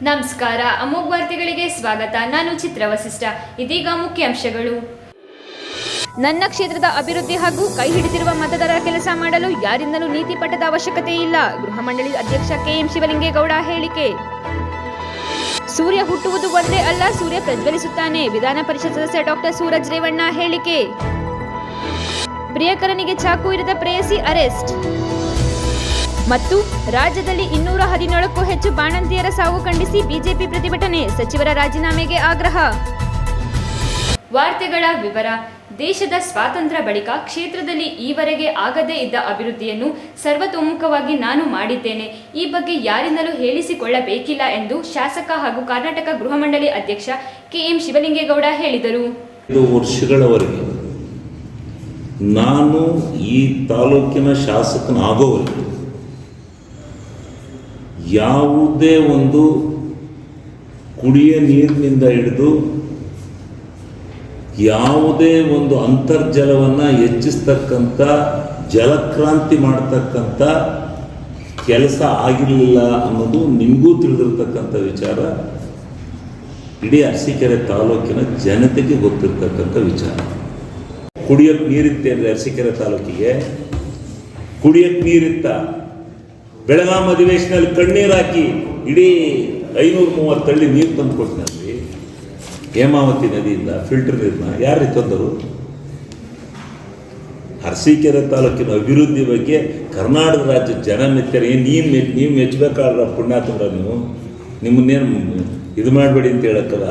ನಮಸ್ಕಾರ. ಅಮೋಘ ವಾರ್ತೆಗಳಿಗೆ ಸ್ವಾಗತ. ನಾನು ಚಿತ್ರ ವಸಿಷ್ಠ. ಇದೀಗ ಮುಖ್ಯಾಂಶಗಳು. ನನ್ನ ಕ್ಷೇತ್ರದ ಅಭಿವೃದ್ಧಿ ಹಾಗೂ ಕೈ ಹಿಡಿದಿರುವ ಮತದಾರರ ಕೆಲಸ ಮಾಡಲು ಯಾರಿಂದಲೂ ನೀತಿ ಪಟ್ಟದ ಅವಶ್ಯಕತೆ ಇಲ್ಲ. ಗೃಹ ಮಂಡಳಿ ಅಧ್ಯಕ್ಷ ಕೆಎಂ ಶಿವಲಿಂಗೇಗೌಡ ಹೇಳಿಕೆ. ಸೂರ್ಯ ಹುಟ್ಟುವುದು ಒಂದೇ ಅಲ್ಲ, ಸೂರ್ಯ ಪ್ರಜ್ವಲಿಸುತ್ತಾನೆ. ವಿಧಾನ ಪರಿಷತ್ ಸದಸ್ಯ ಡಾಕ್ಟರ್ ಸೂರಜ್ ರೇವಣ್ಣ ಹೇಳಿಕೆ. ಪ್ರಿಯಕರನಿಗೆ ಚಾಕು ಇರಿದ ಪ್ರೇಯಸಿ ಅರೆಸ್ಟ್. ಮತ್ತು ರಾಜ್ಯದಲ್ಲಿ 217ಕ್ಕೂ ಹೆಚ್ಚು ಬಾಣಂತಿಯರ ಸಾವು ಖಂಡಿಸಿ ಬಿಜೆಪಿ ಪ್ರತಿಭಟನೆ. ಸಚಿವರ ರಾಜೀನಾಮೆಗೆ ಆಗ್ರಹ. ವಾರ್ತೆಗಳ ವಿವರ. ದೇಶದ ಸ್ವಾತಂತ್ರ್ಯ ಬಳಿಕ ಕ್ಷೇತ್ರದಲ್ಲಿ ಈವರೆಗೆ ಆಗದೇ ಇದ್ದ ಅಭಿವೃದ್ಧಿಯನ್ನು ಸರ್ವತೋಮುಖವಾಗಿ ನಾನು ಮಾಡಿದ್ದೇನೆ. ಈ ಬಗ್ಗೆ ಯಾರಿಂದಲೂ ಹೇಳಿಸಿಕೊಳ್ಳಬೇಕಿಲ್ಲ ಎಂದು ಶಾಸಕ ಹಾಗೂ ಕರ್ನಾಟಕ ಗೃಹ ಮಂಡಳಿ ಅಧ್ಯಕ್ಷ ಕೆಎಂ ಶಿವಲಿಂಗೇಗೌಡ ಹೇಳಿದರು. 5 ವರ್ಷಗಳವರೆಗೆ ನಾನು ಈ ತಾಲೂಕಿನ ಶಾಸಕನಾಗೋವರೆಗೆ ಯಾವುದೇ ಒಂದು ಕುಡಿಯ ನೀರಿನಿಂದ ಹಿಡಿದು ಯಾವುದೇ ಒಂದು ಅಂತರ್ಜಲವನ್ನು ಹೆಚ್ಚಿಸ್ತಕ್ಕಂಥ ಜಲಕ್ರಾಂತಿ ಮಾಡತಕ್ಕಂಥ ಕೆಲಸ ಆಗಿರಲಿಲ್ಲ ಅನ್ನೋದು ನಿಮಗೂ ತಿಳಿದಿರ್ತಕ್ಕಂಥ ವಿಚಾರ. ಇಡೀ ಅರಸೀಕೆರೆ ತಾಲೂಕಿನ ಜನತೆಗೆ ಗೊತ್ತಿರ್ತಕ್ಕಂಥ ವಿಚಾರ. ಕುಡಿಯೋಕ್ಕೆ ನೀರಿತ್ತೇನೆ ಅರಸೀಕೆರೆ ತಾಲೂಕಿಗೆ ಕುಡಿಯೋಕ್ಕೆ ನೀರಿತ್ತ. ಬೆಳಗಾಂ ಅಧಿವೇಶನದಲ್ಲಿ ಕಣ್ಣೀರು ಹಾಕಿ ಇಡೀ 530 ಹಳ್ಳಿ ನೀರು ತಂದು ಕೊಟ್ಟಿನಲ್ಲಿ ಹೇಮಾವತಿ ನದಿಯಿಂದ ಫಿಲ್ಟರ್ ನೀರನ್ನ ಯಾರು ತಂದರು? ಅರಸೀಕೆರೆ ತಾಲೂಕಿನ ಅಭಿವೃದ್ಧಿ ಬಗ್ಗೆ ಕರ್ನಾಟಕ ರಾಜ್ಯ ಜನ ಮೆಚ್ಚರೆ. ನೀವು ಮೆಚ್ಚಬೇಕಾದ್ರ ಪುಣ್ಯಾತ್ಮರ ನೀವು. ನಿಮ್ಮನ್ನೇನು ಇದು ಮಾಡಬೇಡಿ ಅಂತ ಹೇಳಕ್ಕಲ್ಲ,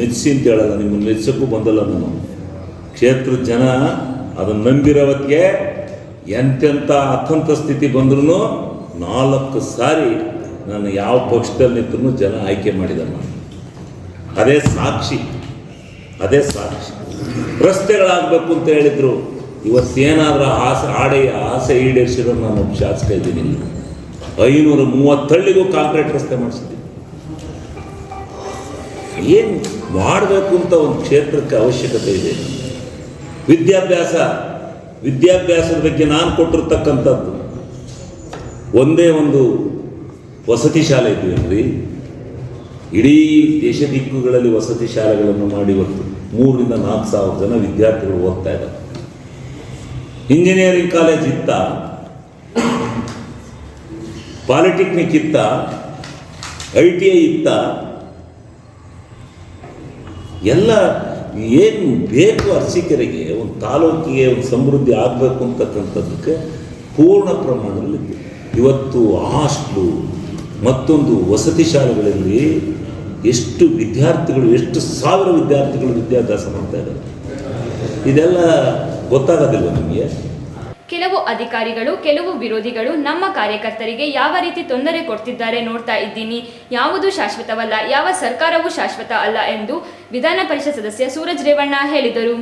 ಮೆಚ್ಚಿಸಿ ಅಂತ ಹೇಳಲ್ಲ. ನಿಮ್ಮನ್ನು ಮೆಚ್ಚಕ್ಕೂ ಬಂದಲ್ಲ. ನಾನು ಕ್ಷೇತ್ರದ ಜನ ಅದನ್ನು ನಂಬಿರೋವತ್ತಿಗೆ ಎಂತೆಂಥ ಅತಂತ ಸ್ಥಿತಿ ಬಂದ್ರೂ 4 ಸಾರಿ ನಾನು ಯಾವ ಪಕ್ಷದಲ್ಲಿ ನಿಂತರೂ ಜನ ಆಯ್ಕೆ ಮಾಡಿದಮ್ಮ. ಅದೇ ಸಾಕ್ಷಿ. ರಸ್ತೆಗಳಾಗಬೇಕು ಅಂತ ಹೇಳಿದರು. ಇವತ್ತೇನಾದರೂ ಆಸೆ ಈಡೇರಿಸಿದ್ರು ನಾನು ಶಾಸಕ ಇದ್ದೀನಿ. 530 ಹಳ್ಳಿಗೂ ಕಾಂಕ್ರೀಟ್ ರಸ್ತೆ ಮಾಡಿಸಿದ್ದೀನಿ. ಏನು ಮಾಡಬೇಕು ಅಂತ ಒಂದು ಕ್ಷೇತ್ರಕ್ಕೆ ಅವಶ್ಯಕತೆ ಇದೆ. ವಿದ್ಯಾಭ್ಯಾಸದ ಬಗ್ಗೆ ನಾನು ಕೊಟ್ಟಿರ್ತಕ್ಕಂಥದ್ದು ಒಂದೇ ಒಂದು ವಸತಿ ಶಾಲೆ ಇದ್ದೀವಿ. ಇಡೀ ದೇಶ ದಿಕ್ಕುಗಳಲ್ಲಿ ವಸತಿ ಶಾಲೆಗಳನ್ನು ಮಾಡಿ ಇವತ್ತು 3,000 ರಿಂದ 4,000 ಜನ ವಿದ್ಯಾರ್ಥಿಗಳು ಓದ್ತಾ ಇದ್ದಾರೆ. ಇಂಜಿನಿಯರಿಂಗ್ ಕಾಲೇಜ್ ಇತ್ತ, ಪಾಲಿಟೆಕ್ನಿಕ್ ಇತ್ತ, ITI ಇತ್ತ, ಎಲ್ಲ ಏನು ಬೇಕು ಅರಸೀಕೆರೆಗೆ ಒಂದು ತಾಲೂಕಿಗೆ ಒಂದು ಸಮೃದ್ಧಿ ಆಗಬೇಕು ಅಂತಕ್ಕಂಥದ್ದಕ್ಕೆ ಪೂರ್ಣ ಪ್ರಮಾಣದಲ್ಲಿ ಇವತ್ತು ಹಾಸ್ಟ್ಲು ಮತ್ತೊಂದು ವಸತಿ ಶಾಲೆಗಳಲ್ಲಿ ಎಷ್ಟು ವಿದ್ಯಾರ್ಥಿಗಳು, ಎಷ್ಟು ಸಾವಿರ ವಿದ್ಯಾರ್ಥಿಗಳು ವಿದ್ಯಾಭ್ಯಾಸ ಮಾಡ್ತಾ ಇದ್ದಾರೆ. ಇದೆಲ್ಲ ಗೊತ್ತಾಗೋದಿಲ್ವ ನಿಮಗೆ? ಕೆಲವು ಅಧಿಕಾರಿಗಳು, ಕೆಲವು ವಿರೋಧಿಗಳು ನಮ್ಮ ಕಾರ್ಯಕರ್ತರಿಗೆ ಯಾವ ರೀತಿ ತೊಂದರೆ ಕೊಡ್ತಿದ್ದಾರೆ ನೋಡ್ತಾ ಇದ್ದೀನಿ. ಯಾವುದೂ ಶಾಶ್ವತವಲ್ಲ, ಯಾವ ಸರ್ಕಾರವೂ ಶಾಶ್ವತ ಅಲ್ಲ ಎಂದು ವಿಧಾನ ಪರಿಷತ್ ಸದಸ್ಯ ಸೂರಜ್ ರೇವಣ್ಣ ಹೇಳಿದರು.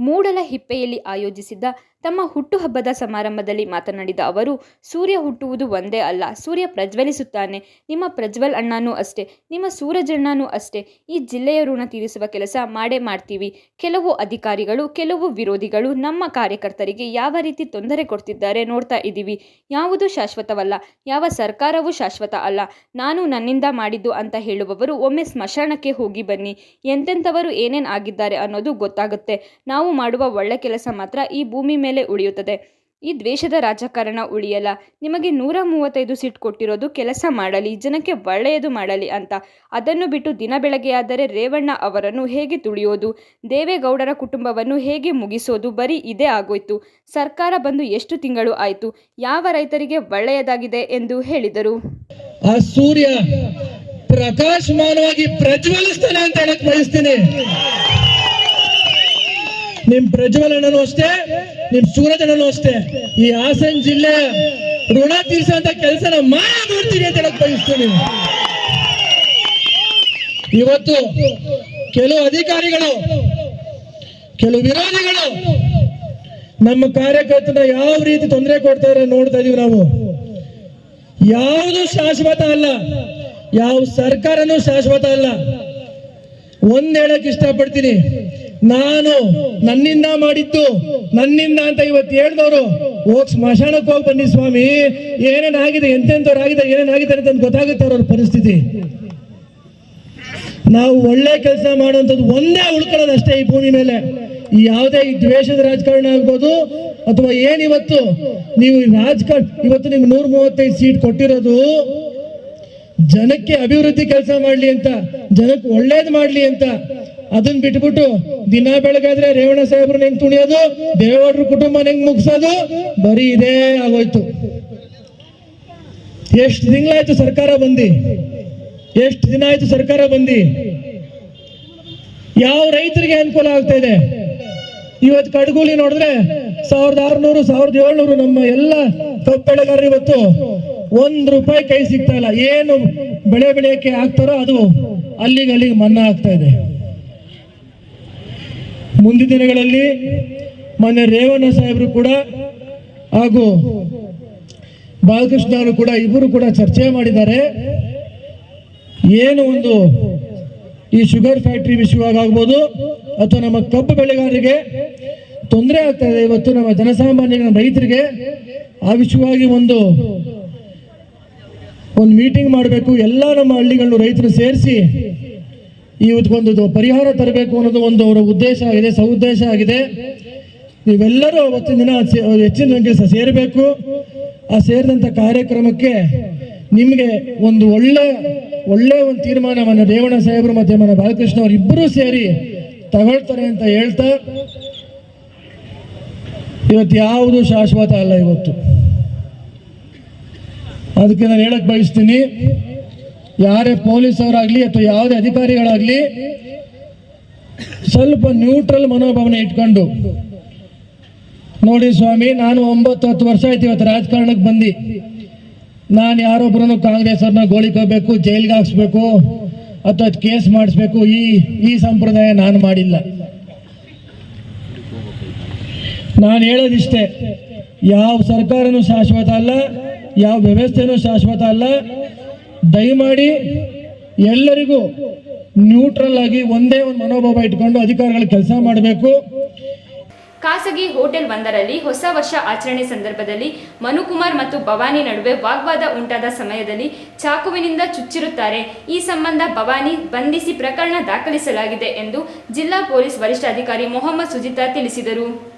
ಮೂಡಲ ಹಿಪ್ಪೆಯಲ್ಲಿ ಆಯೋಜಿಸಿದ್ದ ತಮ್ಮ ಹುಟ್ಟುಹಬ್ಬದ ಸಮಾರಂಭದಲ್ಲಿ ಮಾತನಾಡಿದ ಅವರು, ಸೂರ್ಯ ಹುಟ್ಟುವುದು ಒಂದೇ ಅಲ್ಲ, ಸೂರ್ಯ ಪ್ರಜ್ವಲಿಸುತ್ತಾನೆ. ನಿಮ್ಮ ಪ್ರಜ್ವಲ್ ಅಣ್ಣನೂ ಅಷ್ಟೇ, ನಿಮ್ಮ ಸೂರಜ್ ಅಣ್ಣನೂ ಅಷ್ಟೇ. ಈ ಜಿಲ್ಲೆಯ ಋಣ ತೀರಿಸುವ ಕೆಲಸ ಮಾಡೇ ಮಾಡ್ತೀವಿ. ಕೆಲವು ಅಧಿಕಾರಿಗಳು, ಕೆಲವು ವಿರೋಧಿಗಳು ನಮ್ಮ ಕಾರ್ಯಕರ್ತರಿಗೆ ಯಾವ ರೀತಿ ತೊಂದರೆ ಕೊಡ್ತಿದ್ದಾರೆ ನೋಡ್ತಾ ಇದ್ದೀವಿ. ಯಾವುದೂ ಶಾಶ್ವತವಲ್ಲ, ಯಾವ ಸರ್ಕಾರವೂ ಶಾಶ್ವತ ಅಲ್ಲ. ನಾನು ನನ್ನಿಂದ ಮಾಡಿದ್ದು ಅಂತ ಹೇಳುವವರು ಒಮ್ಮೆ ಸ್ಮಶಾನಕ್ಕೆ ಹೋಗಿ ಬನ್ನಿ. ಎಂತೆಂಥವರು ಏನೇನು ಆಗಿದ್ದಾರೆ ಅನ್ನೋದು ಗೊತ್ತಾಗುತ್ತೆ. ನಾವು ಮಾಡುವ ಒಳ್ಳೆ ಕೆಲಸ ಮಾತ್ರ ಈ ಭೂಮಿ ಮೇಲೆ ಉಳಿಯುತ್ತದೆ. ಈ ದ್ವೇಷದ ರಾಜಕಾರಣ ಉಳಿಯಲ್ಲ. ನಿಮಗೆ 135 ಸೀಟ್ ಕೊಟ್ಟಿರೋದು ಕೆಲಸ ಮಾಡಲಿ, ಜನಕ್ಕೆ ಒಳ್ಳೆಯದು ಮಾಡಲಿ ಅಂತ. ಅದನ್ನು ಬಿಟ್ಟು ದಿನ ಬೆಳಗ್ಗೆಯಾದರೆ ರೇವಣ್ಣ ಅವರನ್ನು ಹೇಗೆ ತುಳಿಯೋದು, ದೇವೇಗೌಡರ ಕುಟುಂಬವನ್ನು ಹೇಗೆ ಮುಗಿಸೋದು, ಬರೀ ಇದೇ ಆಗೋಯ್ತು. ಸರ್ಕಾರ ಬಂದು ಎಷ್ಟು ತಿಂಗಳು ಆಯಿತು, ಯಾವ ರೈತರಿಗೆ ಒಳ್ಳೆಯದಾಗಿದೆ ಎಂದು ಹೇಳಿದರು. ಆ ಸೂರ್ಯ ಪ್ರಕಾಶಮಾನವಾಗಿ ಪ್ರಜ್ವಲಿಸ್ತಾನೆ ಅಂತ ಹೇಳಕ್ ಬಯಸ್ತೀನಿ. ನಿಮ್ ಪ್ರಜ್ವಲನೂ ಅಷ್ಟೇ, ನಿಮ್ ಸೂರಜನೂ ಅಷ್ಟೇ. ಈ ಹಾಸನ ಜಿಲ್ಲೆ ಋಣ ತೀರಿಸುವಂತ ಕೆಲಸನ ಮಾಡ್ತೀನಿ ಅಂತ ಹೇಳಕ್ ಬಯಸ್ತೀನಿ. ಇವತ್ತು ಕೆಲವು ಅಧಿಕಾರಿಗಳು, ಕೆಲವು ವಿರೋಧಿಗಳು ನಮ್ಮ ಕಾರ್ಯಕರ್ತನ ಯಾವ ರೀತಿ ತೊಂದರೆ ಕೊಡ್ತಾರೆ ನೋಡ್ತಾ ಇದೀವಿ ನಾವು. ಯಾವುದು ಶಾಶ್ವತ ಅಲ್ಲ, ಯಾವ ಸರ್ಕಾರನೂ ಶಾಶ್ವತ ಅಲ್ಲ. ಒಂದ್ ಹೇಳಕ್ ಇಷ್ಟಪಡ್ತೀನಿ, ನಾನು ನನ್ನಿಂದ ಮಾಡಿದ್ದು ನನ್ನಿಂದ ಅಂತ ಇವತ್ತು ಹೇಳಿದವರು ಹೋಗಿ ಸ್ಮಶಾನಕ್ಕೆ ಹೋಗಿ ಬನ್ನಿ ಸ್ವಾಮಿ, ಏನೇನಾಗಿದೆ, ಎಂತೆಂಥವ್ರಾಗಿದೆ, ಏನೇನಾಗಿದೆ ಅಂತ ಗೊತ್ತಾಗುತ್ತೆ ಅವ್ರ ಪರಿಸ್ಥಿತಿ. ನಾವು ಒಳ್ಳೆ ಕೆಲಸ ಮಾಡುವಂಥದ್ದು ಒಂದೇ ಉಳ್ಕೊಳ್ಳೋದಷ್ಟೇ ಈ ಭೂಮಿ ಮೇಲೆ. ಯಾವುದೇ ಈ ದ್ವೇಷದ ರಾಜಕಾರಣ ಆಗ್ಬೋದು ಅಥವಾ ಏನಿವತ್ತು ನೀವು ರಾಜಕಾರಣ, ಇವತ್ತು ನಿಮ್ಗೆ 135 ಸೀಟ್ ಕೊಟ್ಟಿರೋದು ಜನಕ್ಕೆ ಅಭಿವೃದ್ಧಿ ಕೆಲಸ ಮಾಡ್ಲಿ ಅಂತ, ಜನಕ್ಕೆ ಒಳ್ಳೇದು ಮಾಡ್ಲಿ ಅಂತ. ಅದನ್ನ ಬಿಟ್ಬಿಟ್ಟು ದಿನ ಬೆಳಗಾದ್ರೆ ರೇವಣ್ಣ ಸಾಹೇಬ್ರನ್ನ ಹೆಂಗ್ ತುಣಿಯೋದು, ದೇವೇಗೌಡರ ಕುಟುಂಬನ ಹೆಂಗ್ ಮುಗಿಸೋದು, ಬರೀ ಇದೇ ಆಗೋಯ್ತು. ಎಷ್ಟು ತಿಂಗಳಾಯ್ತು ಸರ್ಕಾರ ಬಂದು, ಎಷ್ಟು ದಿನ ಆಯ್ತು ಸರ್ಕಾರ ಬಂದು, ಯಾವ ರೈತರಿಗೆ ಅನುಕೂಲ ಆಗ್ತಾ ಇದೆ? ಇವತ್ತು ಕಡ್ಗೂಲಿ ನೋಡಿದ್ರೆ 1600 1700 ನಮ್ಮ ಎಲ್ಲ ಕಬ್ಬು ಬೆಳೆಗಾರರು ಇವತ್ತು ₹1 ಕೈ ಸಿಗ್ತಾ ಇಲ್ಲ. ಏನು ಬೆಳೆ ಬೆಳೆಯಕ್ಕೆ ಆಗ್ತಾರೋ ಅದು ಅಲ್ಲಿಗೆ ಮನ್ನಾ ಆಗ್ತಾ ಇದೆ. ಮುಂದಿನ ದಿನಗಳಲ್ಲಿ ಮೊನ್ನೆ ರೇವಣ್ಣ ಸಾಹೇಬರು ಕೂಡ ಹಾಗೂ ಬಾಲಕೃಷ್ಣ ಅವರು ಕೂಡ ಇಬ್ಬರು ಕೂಡ ಚರ್ಚೆ ಮಾಡಿದ್ದಾರೆ. ಏನು ಒಂದು ಈ ಶುಗರ್ ಫ್ಯಾಕ್ಟರಿ ವಿಷಯವಾಗಬಹುದು ಅಥವಾ ನಮ್ಮ ಕಬ್ಬು ಬೆಳೆಗಾರರಿಗೆ ತೊಂದರೆ ಆಗ್ತಾ ಇದೆ, ಇವತ್ತು ನಮ್ಮ ಜನಸಾಮಾನ್ಯ ನಮ್ಮ ರೈತರಿಗೆ, ಆ ವಿಷಯವಾಗಿ ಒಂದು ಮೀಟಿಂಗ್ ಮಾಡಬೇಕು. ಎಲ್ಲ ನಮ್ಮ ಹಳ್ಳಿಗಳನ್ನು ರೈತರು ಸೇರಿಸಿ ಇವತ್ತೊಂದು ಪರಿಹಾರ ತರಬೇಕು ಅನ್ನೋದು ಒಂದು ಅವರ ಉದ್ದೇಶ ಆಗಿದೆ, ಸದುದ್ದೇಶ ಆಗಿದೆ. ನೀವೆಲ್ಲರೂ ಅವತ್ತಿನ ದಿನ ಹೆಚ್ಚಿನ ಸಂಖ್ಯೆ ಸೇರಬೇಕು. ಆ ಸೇರಿದಂಥ ಕಾರ್ಯಕ್ರಮಕ್ಕೆ ನಿಮಗೆ ಒಂದು ಒಳ್ಳೆ ಒಂದು ತೀರ್ಮಾನವನ್ನು ರೇವಣ್ಣ ಸಾಹೇಬರು ಮತ್ತೆ ಮನ ಬಾಲಕೃಷ್ಣ ಅವರು ಇಬ್ಬರೂ ಸೇರಿ ತಗೊಳ್ತಾರೆ ಅಂತ ಹೇಳ್ತಾ, ಇವತ್ತು ಯಾವುದು ಶಾಶ್ವತ ಅಲ್ಲ. ಇವತ್ತು ಅದಕ್ಕೆ ನಾನು ಹೇಳಕ್ ಬಯಸ್ತೀನಿ, ಯಾರೇ ಪೊಲೀಸ್ ಅವರಾಗ್ಲಿ ಅಥವಾ ಯಾವುದೇ ಅಧಿಕಾರಿಗಳಾಗ್ಲಿ ಸ್ವಲ್ಪ ನ್ಯೂಟ್ರಲ್ ಮನೋಭಾವನೆ ಇಟ್ಕೊಂಡು ನೋಡಿ ಸ್ವಾಮಿ, ನಾನು 9-10 ವರ್ಷ ಆಯ್ತು ಇವತ್ತು ರಾಜಕಾರಣಕ್ಕೆ ಬಂದು. ನಾನು ಯಾರೊಬ್ಬರನ್ನು ಕಾಂಗ್ರೆಸ್ ಅವ್ರನ್ನ ಗೋಳಿಕೋಬೇಕು, ಜೈಲ್ಗೆ ಹಾಕ್ಸ್ಬೇಕು ಅಥವಾ ಕೇಸ್ ಮಾಡಿಸ್ಬೇಕು, ಈ ಸಂಪ್ರದಾಯ ನಾನು ಮಾಡಿಲ್ಲ. ನಾನು ಹೇಳೋದಿಷ್ಟೇ, ಯಾವ ಸರ್ಕಾರನೂ ಶಾಶ್ವತ ಅಲ್ಲ, ಯಾವ ವ್ಯವಸ್ಥೆನೂ ಶಾಶ್ವತ ಅಲ್ಲ. ದಯಮಾಡಿ ಎಲ್ಲರಿಗೂ ನ್ಯೂಟ್ರಲ್ ಆಗಿ ಒಂದೇ ಒಂದು ಮನೋಭಾವ ಇಟ್ಕೊಂಡು ಅಧಿಕಾರಿಗಳು ಕೆಲಸ ಮಾಡಬೇಕು. ಖಾಸಗಿ ಹೋಟೆಲ್ ಒಂದರಲ್ಲಿ ಹೊಸ ವರ್ಷ ಆಚರಣೆ ಸಂದರ್ಭದಲ್ಲಿ ಮನುಕುಮಾರ್ ಮತ್ತು ಭವಾನಿ ನಡುವೆ ವಾಗ್ವಾದ ಉಂಟಾದ ಸಮಯದಲ್ಲಿ ಚಾಕುವಿನಿಂದ ಚುಚ್ಚಿರುತ್ತಾರೆ. ಈ ಸಂಬಂಧ ಭವಾನಿ ಬಂಧಿಸಿ ಪ್ರಕರಣ ದಾಖಲಿಸಲಾಗಿದೆ ಎಂದು ಜಿಲ್ಲಾ ಪೊಲೀಸ್ ವರಿಷ್ಠಾಧಿಕಾರಿ ಮೊಹಮ್ಮದ್ ಸುಜಿತಾ ತಿಳಿಸಿದರು.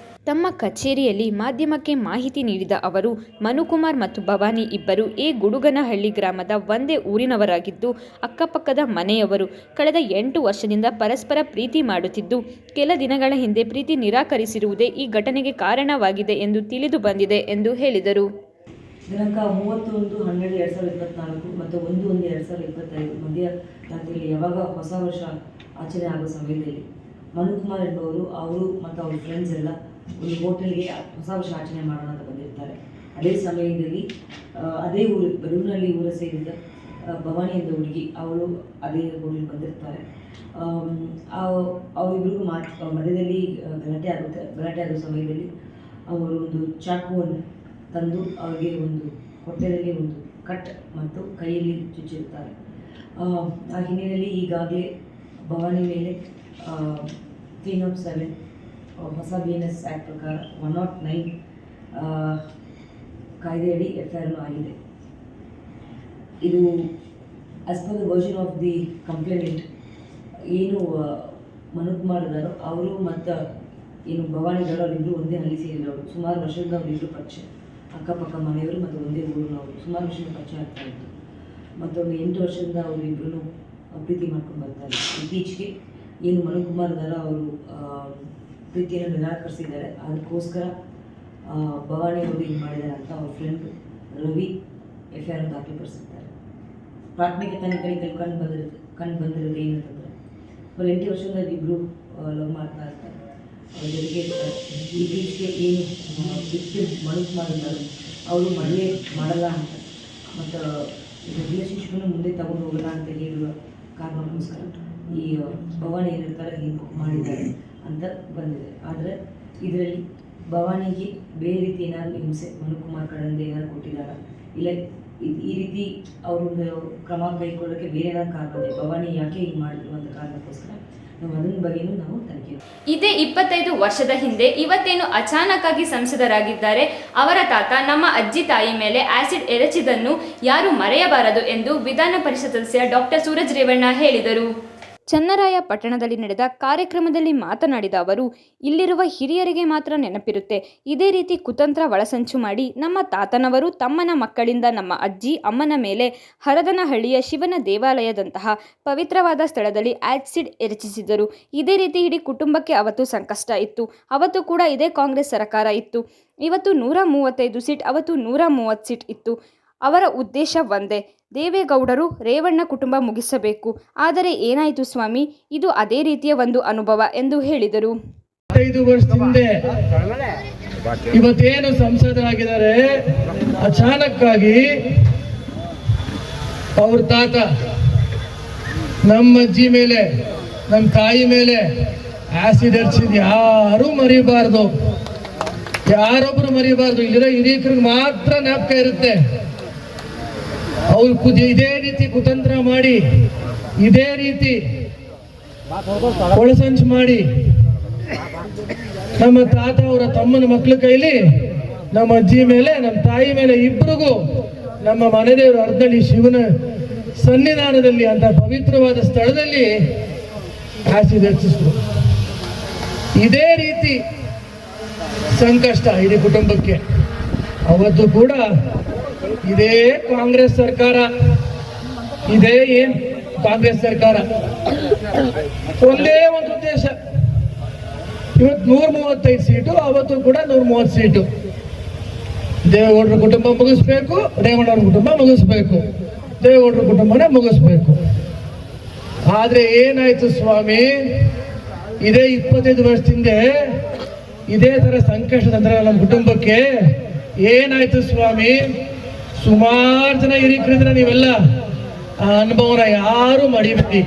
ತಮ್ಮ ಕಚೇರಿಯಲ್ಲಿ ಮಾಧ್ಯಮಕ್ಕೆ ಮಾಹಿತಿ ನೀಡಿದ ಅವರು, ಮನುಕುಮಾರ್ ಮತ್ತು ಭವಾನಿ ಇಬ್ಬರು ಗುಡುಗನಹಳ್ಳಿ ಗ್ರಾಮದ ಒಂದೇ ಊರಿನವರಾಗಿದ್ದು ಅಕ್ಕಪಕ್ಕದ ಮನೆಯವರು. ಕಳೆದ 8 ವರ್ಷದಿಂದ ಪರಸ್ಪರ ಪ್ರೀತಿ ಮಾಡುತ್ತಿದ್ದು, ಕೆಲ ದಿನಗಳ ಹಿಂದೆ ಪ್ರೀತಿ ನಿರಾಕರಿಸಿರುವುದೇ ಈ ಘಟನೆಗೆ ಕಾರಣವಾಗಿದೆ ಎಂದು ತಿಳಿದು ಬಂದಿದೆ ಎಂದು ಹೇಳಿದರು. ದಿನಾಂಕ 31/12/2024 ಮತ್ತು 1/1/2025 ಮಧ್ಯರಾತ್ರಿಯಲ್ಲಿ ಯಾವಾಗ ಹೊಸ ವರ್ಷ ಆಚರಣೆ ಆಗುವ ಸಮಯದಲ್ಲಿ ಮನುಕುಮಾರ್ ಎಂಬವರು ಅವರು ಮತ್ತು ಅವ್ರ ಫ್ರೆಂಡ್ಸ್ ಎಲ್ಲ ಒಂದು ಹೋಟೆಲ್ಗೆ ಹೊಸ ವರ್ಷ ಆಚರಣೆ ಮಾಡೋಣ ಅಂತ ಬಂದಿರ್ತಾರೆ. ಅದೇ ಸಮಯದಲ್ಲಿ ಅದೇ ಊರು ಬಡೂರಿನಲ್ಲಿ ಊರ ಸೇರಿದ ಭವಾನಿ ಎಂದ ಹುಡುಗಿ ಅವಳು ಅದೇ ಹೋಟೆಲ್ ಬಂದಿರ್ತಾರೆ. ಅವರಿಬ್ಬರಿಗೂ ಮಧ್ಯದಲ್ಲಿ ಗಲಾಟೆ ಆಗೋ ಸಮಯದಲ್ಲಿ ಅವರು ಒಂದು ಚಾಕುವನ್ನು ತಂದು ಅವರಿಗೆ ಒಂದು ಹೊಟ್ಟೆಯಲ್ಲಿ ಒಂದು ಕಟ್ ಮತ್ತು ಕೈಯಲ್ಲಿ ಚುಚ್ಚಿರುತ್ತಾರೆ. ಆ ಹಿನ್ನೆಲೆಯಲ್ಲಿ ಈಗಾಗಲೇ ಭವಾನಿ ಮೇಲೆ 307 ಹೊಸ BNS ಆ್ಯಕ್ಟ್ ಪ್ರಕಾರ 109 ಕಾಯ್ದೆಯಡಿ FIR ಆಗಿದೆ. ಇದು as per the version of the complaint ಏನು ಮನುಕುಮಾರ್ ಇದ್ದಾರೋ ಅವರು ಮತ್ತು ಏನು ಭವಾನಿ ಇದ್ದಾರೋ ಅವರಿಬ್ಬರು ಒಂದೇ ಹಳ್ಳಿ ಸೇರಿದವರು. ಸುಮಾರು ವರ್ಷದಿಂದ ಅವರಿಬ್ಬರು ಪರಿಚಯ, ಅಕ್ಕಪಕ್ಕ ಮನೆಯವರು ಮತ್ತು ಒಂದೇ ಊರಿನವರು ಸುಮಾರು ವರ್ಷದಿಂದ ಪರಿಚಯ ಆಗ್ತಾ ಇತ್ತು. ಮತ್ತು ಒಂದು 8 ವರ್ಷದಿಂದ ಅವರಿಬ್ಬರು ಪ್ರೀತಿ ಮಾಡ್ಕೊಂಡು ಬರ್ತಾರೆ. ಇತ್ತೀಚೆಗೆ ಏನು ಮನುಕುಮಾರ್ ಇದ್ದಾರೋ ಅವರು ಪ್ರೀತಿಯನ್ನು ನಿರಾಕರಿಸಿದ್ದಾರೆ. ಅದಕ್ಕೋಸ್ಕರ ಭವಾನಿ ಅವರು ಏನು ಮಾಡಿದ್ದಾರೆ ಅಂತ ಅವ್ರ ಫ್ರೆಂಡ್ ರವಿ FIR ದಾಖಲಿಪಡಿಸಿದ್ದಾರೆ. ಪ್ರಾಥಮಿಕ ತನಿಖೆಯಲ್ಲಿ ಕಂಡು ಬಂದಿರೋದು ಏನಂತಂದರೆ, ಅವ್ರು 8 ವರ್ಷದಿಂದ ಇಬ್ಬರು ಲವ್ ಮಾಡ್ತಾ ಇರ್ತಾರೆ. ಅವ್ರ ಜೊತೆಗೆ ಇತ್ತೀಚೆಗೆ ಏನು ಮನುಕುಮಾರ್ ಇದ್ದಾರೆ ಅವರು ಮದುವೆ ಮಾಡಲ್ಲ ಅಂತ ಮತ್ತು ರಿಲೇಷನ್ಶಿಪ್ಪನ್ನು ಮುಂದೆ ತಗೊಂಡು ಹೋಗಲ್ಲ ಅಂತ ಹೇಳುವ ಕಾರಣಕ್ಕೋಸ್ಕರ ಈ ಭವಾನಿ ಏನಿರ್ತಾರೆ ಹೀಗೆ ಮಾಡಿದ್ದಾರೆ ಅಂತ ಬಂದಿದೆ. ಆದರೆ ಇದರಲ್ಲಿ ಭವಾನಿಗೆ ಬೇರೆ ರೀತಿ ಏನಾದರೂ ಹಿಂಸೆ ಮನುಕುಮಾರ್ ಕಡೆಯಿಂದ ಏನಾದ್ರು ಕೊಟ್ಟಿದ್ದಾರೆ, ಇಲ್ಲ ಈ ರೀತಿ ಅವ್ರೊಂದು ಕ್ರಮ ಕೈಗೊಳ್ಳೋಕ್ಕೆ ಬೇರೆ ಏನಾದ್ರು ಕಾರಣ ಇದೆ, ಭವಾನಿ ಯಾಕೆ ಹಿಂಗೆ ಮಾಡಿದ್ರು ಅಂತ ಕಾರಣಕ್ಕೋಸ್ಕರ ನಾವು ಅದನ್ನ ಬಗ್ಗೆಯೂ ನಾವು ತನಿಖೆ. ಇದೇ 25 ವರ್ಷದ ಹಿಂದೆ ಇವತ್ತೇನು ಅಚಾನಕ್ ಆಗಿ ಸಂಸದರಾಗಿದ್ದಾರೆ ಅವರ ತಾತ ನಮ್ಮ ಅಜ್ಜಿ ತಾಯಿ ಮೇಲೆ ಆಸಿಡ್ ಎರಚಿದ್ದನ್ನು ಯಾರು ಮರೆಯಬಾರದು ಎಂದು ವಿಧಾನ ಪರಿಷತ್ ಸದಸ್ಯ ಡಾಕ್ಟರ್ ಸೂರಜ್ ರೇವಣ್ಣ ಹೇಳಿದರು. ಚನ್ನರಾಯಪಟ್ಟಣದಲ್ಲಿ ನಡೆದ ಕಾರ್ಯಕ್ರಮದಲ್ಲಿ ಮಾತನಾಡಿದ ಅವರು, ಇಲ್ಲಿರುವ ಹಿರಿಯರಿಗೆ ಮಾತ್ರ ನೆನಪಿರುತ್ತೆ. ಇದೇ ರೀತಿ ಕುತಂತ್ರ ಒಳಸಂಚು ಮಾಡಿ ನಮ್ಮ ತಾತನವರು ತಮ್ಮನ ಮಕ್ಕಳಿಂದ ನಮ್ಮ ಅಜ್ಜಿ ಅಮ್ಮನ ಮೇಲೆ ಹರದನಹಳ್ಳಿಯ ಶಿವನ ದೇವಾಲಯದಂತಹ ಪವಿತ್ರವಾದ ಸ್ಥಳದಲ್ಲಿ ಆಸಿಡ್ ಎರಚಿಸಿದರು. ಇದೇ ರೀತಿ ಇಡೀ ಕುಟುಂಬಕ್ಕೆ ಅವತ್ತು ಸಂಕಷ್ಟ ಇತ್ತು. ಅವತ್ತು ಕೂಡ ಇದೇ ಕಾಂಗ್ರೆಸ್ ಸರ್ಕಾರ ಇತ್ತು. ಇವತ್ತು 135 ಸೀಟ್, ಅವತ್ತು 130 ಸೀಟ್ ಇತ್ತು. ಅವರ ಉದ್ದೇಶ ಒಂದೇ, ದೇವೇಗೌಡರು ರೇವಣ್ಣ ಕುಟುಂಬ ಮುಗಿಸಬೇಕು. ಆದರೆ ಏನಾಯಿತು ಸ್ವಾಮಿ, ಇದು ಅದೇ ರೀತಿಯ ಒಂದು ಅನುಭವ ಎಂದು ಹೇಳಿದರು. 5 ವರ್ಷದ ಹಿಂದೆ ಇವತ್ತೇನು ಸಂಸದರಾಗಿದ್ದಾರೆ, ಅಚಾನಕ್ಕಾಗಿ ಅವ್ರ ತಾತ ನಮ್ಮ ಅಜ್ಜಿ ಮೇಲೆ, ನಮ್ಮ ತಾಯಿ ಮೇಲೆ ಆಸಿಡ್ ಹರಿಸಿದ್ ಯಾರೂ ಮರಿಬಾರ್ದು, ಯಾರೊಬ್ರು ಮರಿಬಾರ್ದು. ಇಲ್ಲಿರೋ ಹಿರಿಯರಿಗೆ ಮಾತ್ರ ಜ್ಞಾಪಕ ಇರುತ್ತೆ. ಅವ್ರು ಇದೇ ರೀತಿ ಕುತಂತ್ರ ಮಾಡಿ, ಇದೇ ರೀತಿ ಒಳಸಂಚು ಮಾಡಿ ನಮ್ಮ ತಾತ ಅವರ ತಮ್ಮನ ಮಕ್ಕಳ ಕೈಲಿ ನಮ್ಮ ಅಜ್ಜಿ ಮೇಲೆ, ನಮ್ಮ ತಾಯಿ ಮೇಲೆ ಇಬ್ಬರಿಗೂ ನಮ್ಮ ಮನೆದೇವರು ಅರ್ಧಳ್ಳಿ ಶಿವನ ಸನ್ನಿಧಾನದಲ್ಲಿ ಅಂತ ಪವಿತ್ರವಾದ ಸ್ಥಳದಲ್ಲಿ ಆಸಿಡ್ ಹಚ್ಚಿಸಿದ್ರು. ಇದೇ ರೀತಿ ಸಂಕಷ್ಟ ಇಡೀ ಕುಟುಂಬಕ್ಕೆ. ಅವತ್ತು ಕೂಡ ಇದೇ ಕಾಂಗ್ರೆಸ್ ಸರ್ಕಾರ, ಇದೇ ಕಾಂಗ್ರೆಸ್ ಸರ್ಕಾರ ಒಂದೇ ಒಂದು ಉದ್ದೇಶ, ಇವತ್ತು 135 ಸೀಟು, ಅವತ್ತು ಕೂಡ 130 ಸೀಟು. ದೇವೇಗೌಡರ ಕುಟುಂಬ ಮುಗಿಸ್ಬೇಕು, ರೇವಣ್ಣವ್ರ ಕುಟುಂಬ ಮುಗಿಸ್ಬೇಕು, ದೇವೇಗೌಡರ ಕುಟುಂಬನೇ ಮುಗಿಸ್ಬೇಕು. ಆದ್ರೆ ಏನಾಯ್ತು ಸ್ವಾಮಿ, ಇದೇ 25 ವರ್ಷದಿಂದ ಇದೇ ತರ ಸಂಕಷ್ಟ ತಂದ್ರೆ ನಮ್ಮ ಕುಟುಂಬಕ್ಕೆ ಏನಾಯ್ತು ಸ್ವಾಮಿ. ಸುಮಾರು ಜನ ಹಿರಿಕರಿದ್ರೆ ನೀವೆಲ್ಲ ಆ ಅನುಭವನ ಯಾರು ಮಡಿಬೇಡಿ.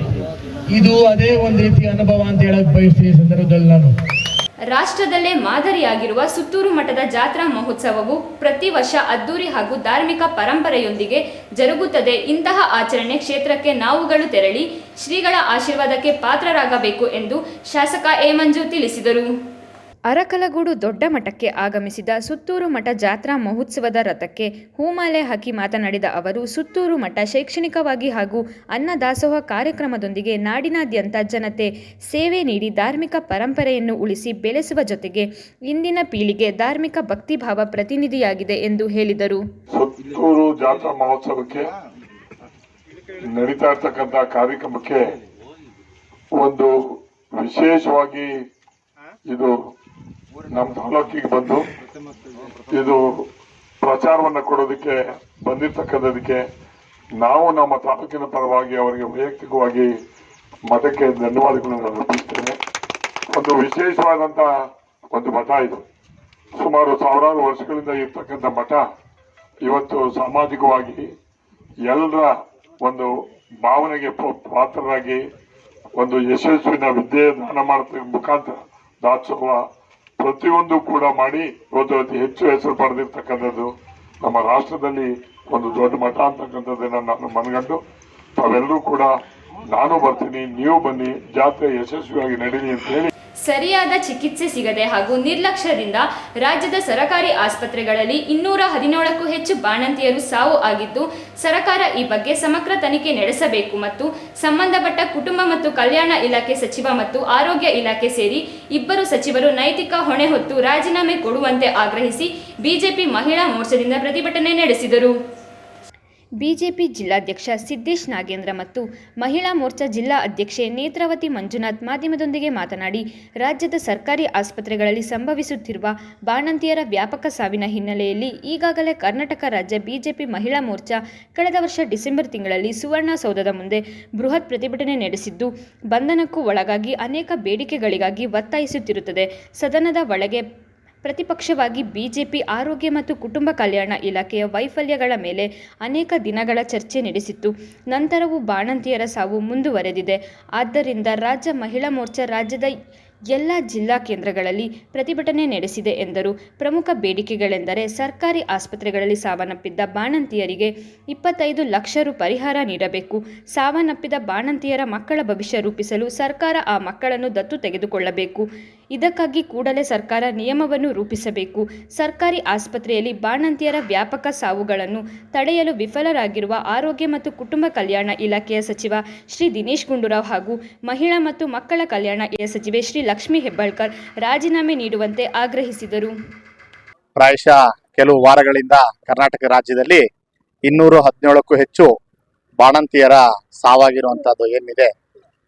ಇದು ಅದೇ ಒಂದು ರೀತಿಯ ಅನುಭವ ಅಂತ ಹೇಳಕ್ ಬಯಸ್ತೀನಿ ಈ ಸಂದರ್ಭದಲ್ಲಿ ನಾನು. ರಾಷ್ಟ್ರದಲ್ಲೇ ಮಾದರಿಯಾಗಿರುವ ಸುತ್ತೂರು ಮಠದ ಜಾತ್ರಾ ಮಹೋತ್ಸವವು ಪ್ರತಿ ವರ್ಷ ಅದ್ದೂರಿ ಹಾಗೂ ಧಾರ್ಮಿಕ ಪರಂಪರೆಯೊಂದಿಗೆ ಜರುಗುತ್ತದೆ. ಇಂತಹ ಆಚರಣೆ ಕ್ಷೇತ್ರಕ್ಕೆ ನಾವುಗಳು ತೆರಳಿ ಶ್ರೀಗಳ ಆಶೀರ್ವಾದಕ್ಕೆ ಪಾತ್ರರಾಗಬೇಕು ಎಂದು ಶಾಸಕ ಎ ಮಂಜು ತಿಳಿಸಿದರು. ಅರಕಲಗೂಡು ದೊಡ್ಡ ಮಠಕ್ಕೆ ಆಗಮಿಸಿದ ಸುತ್ತೂರು ಮಠ ಜಾತ್ರಾ ಮಹೋತ್ಸವದ ರಥಕ್ಕೆ ಹೂಮಾಲೆ ಹಾಕಿ ಮಾತನಾಡಿದ ಅವರು, ಸುತ್ತೂರು ಮಠ ಶೈಕ್ಷಣಿಕವಾಗಿ ಹಾಗೂ ಅನ್ನದಾಸೋಹ ಕಾರ್ಯಕ್ರಮದೊಂದಿಗೆ ನಾಡಿನಾದ್ಯಂತ ಜನತೆ ಸೇವೆ ನೀಡಿ ಧಾರ್ಮಿಕ ಪರಂಪರೆಯನ್ನು ಉಳಿಸಿ ಬೆಳೆಸುವ ಜೊತೆಗೆ ಇಂದಿನ ಪೀಳಿಗೆ ಧಾರ್ಮಿಕ ಭಕ್ತಿಭಾವ ಪ್ರತಿನಿಧಿಯಾಗಿದೆ ಎಂದು ಹೇಳಿದರು. ಸುತ್ತೂರು ಜಾತ್ರಾ ಮಹೋತ್ಸವಕ್ಕೆ ನಡೀತಾ ಇರ್ತಕ್ಕಂಥ ಕಾರ್ಯಕ್ರಮಕ್ಕೆ ಒಂದು ವಿಶೇಷವಾಗಿ ಇದು ನಮ್ಮ ತಾಲೂಕಿಗೆ ಬಂದು ಇದು ಪ್ರಚಾರವನ್ನು ಕೊಡೋದಕ್ಕೆ ಬಂದಿರ್ತಕ್ಕಂಥದಕ್ಕೆ ನಾವು ನಮ್ಮ ತಾಲೂಕಿನ ಪರವಾಗಿ ಅವರಿಗೆ ವೈಯಕ್ತಿಕವಾಗಿ ಮಠಕ್ಕೆ ಧನ್ಯವಾದಗಳನ್ನು ಅರ್ಪಿಸ್ತೇನೆ. ಒಂದು ವಿಶೇಷವಾದಂಥ ಒಂದು ಮಠ ಇದು. ಸುಮಾರು ಸಾವಿರಾರು ವರ್ಷಗಳಿಂದ ಇರ್ತಕ್ಕಂಥ ಮಠ ಇವತ್ತು ಸಾಮಾಜಿಕವಾಗಿ ಎಲ್ಲರ ಒಂದು ಭಾವನೆಗೆ ಪಾತ್ರರಾಗಿ ಒಂದು ಯಶಸ್ವಿನ ವಿದ್ಯೆ ದಾನ ಮಾಡೋದ್ರ ಮುಖಾಂತರ ದಾಸೋಹ ಪ್ರತಿಯೊಂದು ಕೂಡ ಮಾಡಿ ಇವತ್ತು ಅತಿ ಹೆಚ್ಚು ಹೆಸರು ಪಡೆದಿರ್ತಕ್ಕಂಥದ್ದು ನಮ್ಮ ರಾಷ್ಟ್ರದಲ್ಲಿ ಒಂದು ದೊಡ್ಡ ಮಠ ಅಂತಕ್ಕಂಥದ್ದನ್ನ ನಾನು ಮನಗಂಡು ತಾವೆಲ್ಲರೂ ಕೂಡ ನಾನು ಬರ್ತೀನಿ, ನೀವು ಬನ್ನಿ, ಜಾತ್ರೆ ಯಶಸ್ವಿಯಾಗಿ ನಡೀಲಿ ಅಂತ ಹೇಳಿ. ಸರಿಯಾದ ಚಿಕಿತ್ಸೆ ಸಿಗದೆ ಹಾಗೂ ನಿರ್ಲಕ್ಷ್ಯದಿಂದ ರಾಜ್ಯದ ಸರಕಾರಿ ಆಸ್ಪತ್ರೆಗಳಲ್ಲಿ 217ಕ್ಕೂ ಹೆಚ್ಚು ಬಾಣಂತಿಯರು ಸಾವು ಆಗಿದ್ದು, ಸರ್ಕಾರ ಈ ಬಗ್ಗೆ ಸಮಗ್ರ ತನಿಖೆ ನಡೆಸಬೇಕು ಮತ್ತು ಸಂಬಂಧಪಟ್ಟ ಕುಟುಂಬ ಮತ್ತು ಕಲ್ಯಾಣ ಇಲಾಖೆ ಸಚಿವ ಮತ್ತು ಆರೋಗ್ಯ ಇಲಾಖೆ ಸೇರಿ ಇಬ್ಬರು ಸಚಿವರು ನೈತಿಕ ಹೊಣೆ ಹೊತ್ತು ರಾಜೀನಾಮೆ ಕೊಡುವಂತೆ ಆಗ್ರಹಿಸಿ ಬಿಜೆಪಿ ಮಹಿಳಾ ಮೋರ್ಚಾದಿಂದ ಪ್ರತಿಭಟನೆ ನಡೆಸಿದರು. ಬಿಜೆಪಿ ಜಿಲ್ಲಾಧ್ಯಕ್ಷ ಸಿದ್ದೇಶ್ ನಾಗೇಂದ್ರ ಮತ್ತು ಮಹಿಳಾ ಮೋರ್ಚಾ ಜಿಲ್ಲಾ ಅಧ್ಯಕ್ಷೆ ನೇತ್ರಾವತಿ ಮಂಜುನಾಥ್ ಮಾಧ್ಯಮದೊಂದಿಗೆ ಮಾತನಾಡಿ, ರಾಜ್ಯದ ಸರ್ಕಾರಿ ಆಸ್ಪತ್ರೆಗಳಲ್ಲಿ ಸಂಭವಿಸುತ್ತಿರುವ ಬಾಣಂತಿಯರ ವ್ಯಾಪಕ ಸಾವಿನ ಹಿನ್ನೆಲೆಯಲ್ಲಿ ಈಗಾಗಲೇ ಕರ್ನಾಟಕ ರಾಜ್ಯ ಬಿಜೆಪಿ ಮಹಿಳಾ ಮೋರ್ಚಾ ಕಳೆದ ವರ್ಷ ಡಿಸೆಂಬರ್ ತಿಂಗಳಲ್ಲಿ ಸುವರ್ಣಸೌಧದ ಮುಂದೆ ಬೃಹತ್ ಪ್ರತಿಭಟನೆ ನಡೆಸಿದ್ದು, ಬಂಧನಕ್ಕೂ ಒಳಗಾಗಿ ಅನೇಕ ಬೇಡಿಕೆಗಳಿಗಾಗಿ ಒತ್ತಾಯಿಸುತ್ತಿರುತ್ತದೆ. ಸದನದ ಒಳಗೆ ಪ್ರತಿಪಕ್ಷವಾಗಿ ಬಿಜೆಪಿ ಆರೋಗ್ಯ ಮತ್ತು ಕುಟುಂಬ ಕಲ್ಯಾಣ ಇಲಾಖೆಯ ವೈಫಲ್ಯಗಳ ಮೇಲೆ ಅನೇಕ ದಿನಗಳ ಚರ್ಚೆ ನಡೆಸಿತ್ತು. ನಂತರವೂ ಬಾಣಂತಿಯರ ಸಾವು ಮುಂದುವರೆದಿದೆ. ಆದ್ದರಿಂದ ರಾಜ್ಯ ಮಹಿಳಾ ಮೋರ್ಚಾ ರಾಜ್ಯದ ಎಲ್ಲ ಜಿಲ್ಲಾ ಕೇಂದ್ರಗಳಲ್ಲಿ ಪ್ರತಿಭಟನೆ ನಡೆಸಿದೆ ಎಂದರು. ಪ್ರಮುಖ ಬೇಡಿಕೆಗಳೆಂದರೆ ಸರ್ಕಾರಿ ಆಸ್ಪತ್ರೆಗಳಲ್ಲಿ ಸಾವನ್ನಪ್ಪಿದ್ದ ಬಾಣಂತಿಯರಿಗೆ 25 ಲಕ್ಷ ರು ಪರಿಹಾರ ನೀಡಬೇಕು. ಸಾವನ್ನಪ್ಪಿದ ಬಾಣಂತಿಯರ ಮಕ್ಕಳ ಭವಿಷ್ಯ ರೂಪಿಸಲು ಸರ್ಕಾರ ಆ ಮಕ್ಕಳನ್ನು ದತ್ತು ತೆಗೆದುಕೊಳ್ಳಬೇಕು. ಇದಕ್ಕಾಗಿ ಕೂಡಲೇ ಸರ್ಕಾರ ನಿಯಮವನ್ನು ರೂಪಿಸಬೇಕು. ಸರ್ಕಾರಿ ಆಸ್ಪತ್ರೆಯಲ್ಲಿ ಬಾಣಂತಿಯರ ವ್ಯಾಪಕ ಸಾವುಗಳನ್ನು ತಡೆಯಲು ವಿಫಲರಾಗಿರುವ ಆರೋಗ್ಯ ಮತ್ತು ಕುಟುಂಬ ಕಲ್ಯಾಣ ಇಲಾಖೆಯ ಸಚಿವ ಶ್ರೀ ದಿನೇಶ್ ಗುಂಡೂರಾವ್ ಹಾಗೂ ಮಹಿಳಾ ಮತ್ತು ಮಕ್ಕಳ ಕಲ್ಯಾಣ ಇಲಾಖೆಯ ಸಚಿವೆ ಶ್ರೀ ಲಕ್ಷ್ಮೀ ಹೆಬ್ಬಾಳ್ಕರ್ ರಾಜೀನಾಮೆ ನೀಡುವಂತೆ ಆಗ್ರಹಿಸಿದರು. ಪ್ರಾಯಶಃ ಕೆಲವು ವಾರಗಳಿಂದ ಕರ್ನಾಟಕ ರಾಜ್ಯದಲ್ಲಿ 217ಕ್ಕೂ ಹೆಚ್ಚು ಬಾಣಂತಿಯರ ಸಾವಾಗಿರುವಂಥದ್ದು ಏನಿದೆ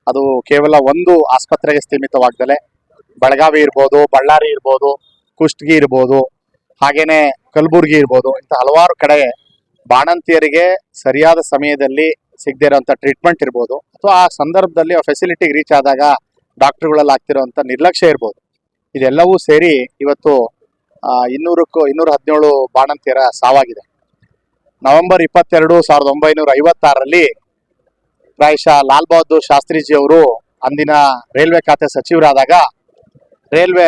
ಅದು ಕೇವಲ ಒಂದು ಆಸ್ಪತ್ರೆಗೆ ಸೀಮಿತವಾಗ್ದಲೆ ಬೆಳಗಾವಿ ಇರ್ಬೋದು, ಬಳ್ಳಾರಿ ಇರ್ಬೋದು, ಕುಷ್ಟಗಿ ಇರ್ಬೋದು, ಹಾಗೇನೆ ಕಲಬುರ್ಗಿ ಇರ್ಬೋದು, ಇಂಥ ಹಲವಾರು ಕಡೆ ಬಾಣಂತಿಯರಿಗೆ ಸರಿಯಾದ ಸಮಯದಲ್ಲಿ ಸಿಗದೇ ಇರೋಂಥ ಟ್ರೀಟ್ಮೆಂಟ್ ಇರ್ಬೋದು, ಅಥವಾ ಆ ಸಂದರ್ಭದಲ್ಲಿ ಆ ಫೆಸಿಲಿಟಿಗೆ ರೀಚ್ ಆದಾಗ ಡಾಕ್ಟರ್ಗಳಲ್ಲಿ ಆಗ್ತಿರೋಂಥ ನಿರ್ಲಕ್ಷ್ಯ ಇರ್ಬೋದು. ಇದೆಲ್ಲವೂ ಸೇರಿ ಇವತ್ತು 217 ಬಾಣಂತಿಯರ ಸಾವಾಗಿದೆ. ನವೆಂಬರ್ 22, 1956ರಲ್ಲಿ ಪ್ರಾಯಶಃ ಲಾಲ್ ಬಹದ್ದೂರ್ ಶಾಸ್ತ್ರಿಜಿ ಅವರು ಅಂದಿನ ರೈಲ್ವೆ ಖಾತೆ ಸಚಿವರಾದಾಗ ರೈಲ್ವೆ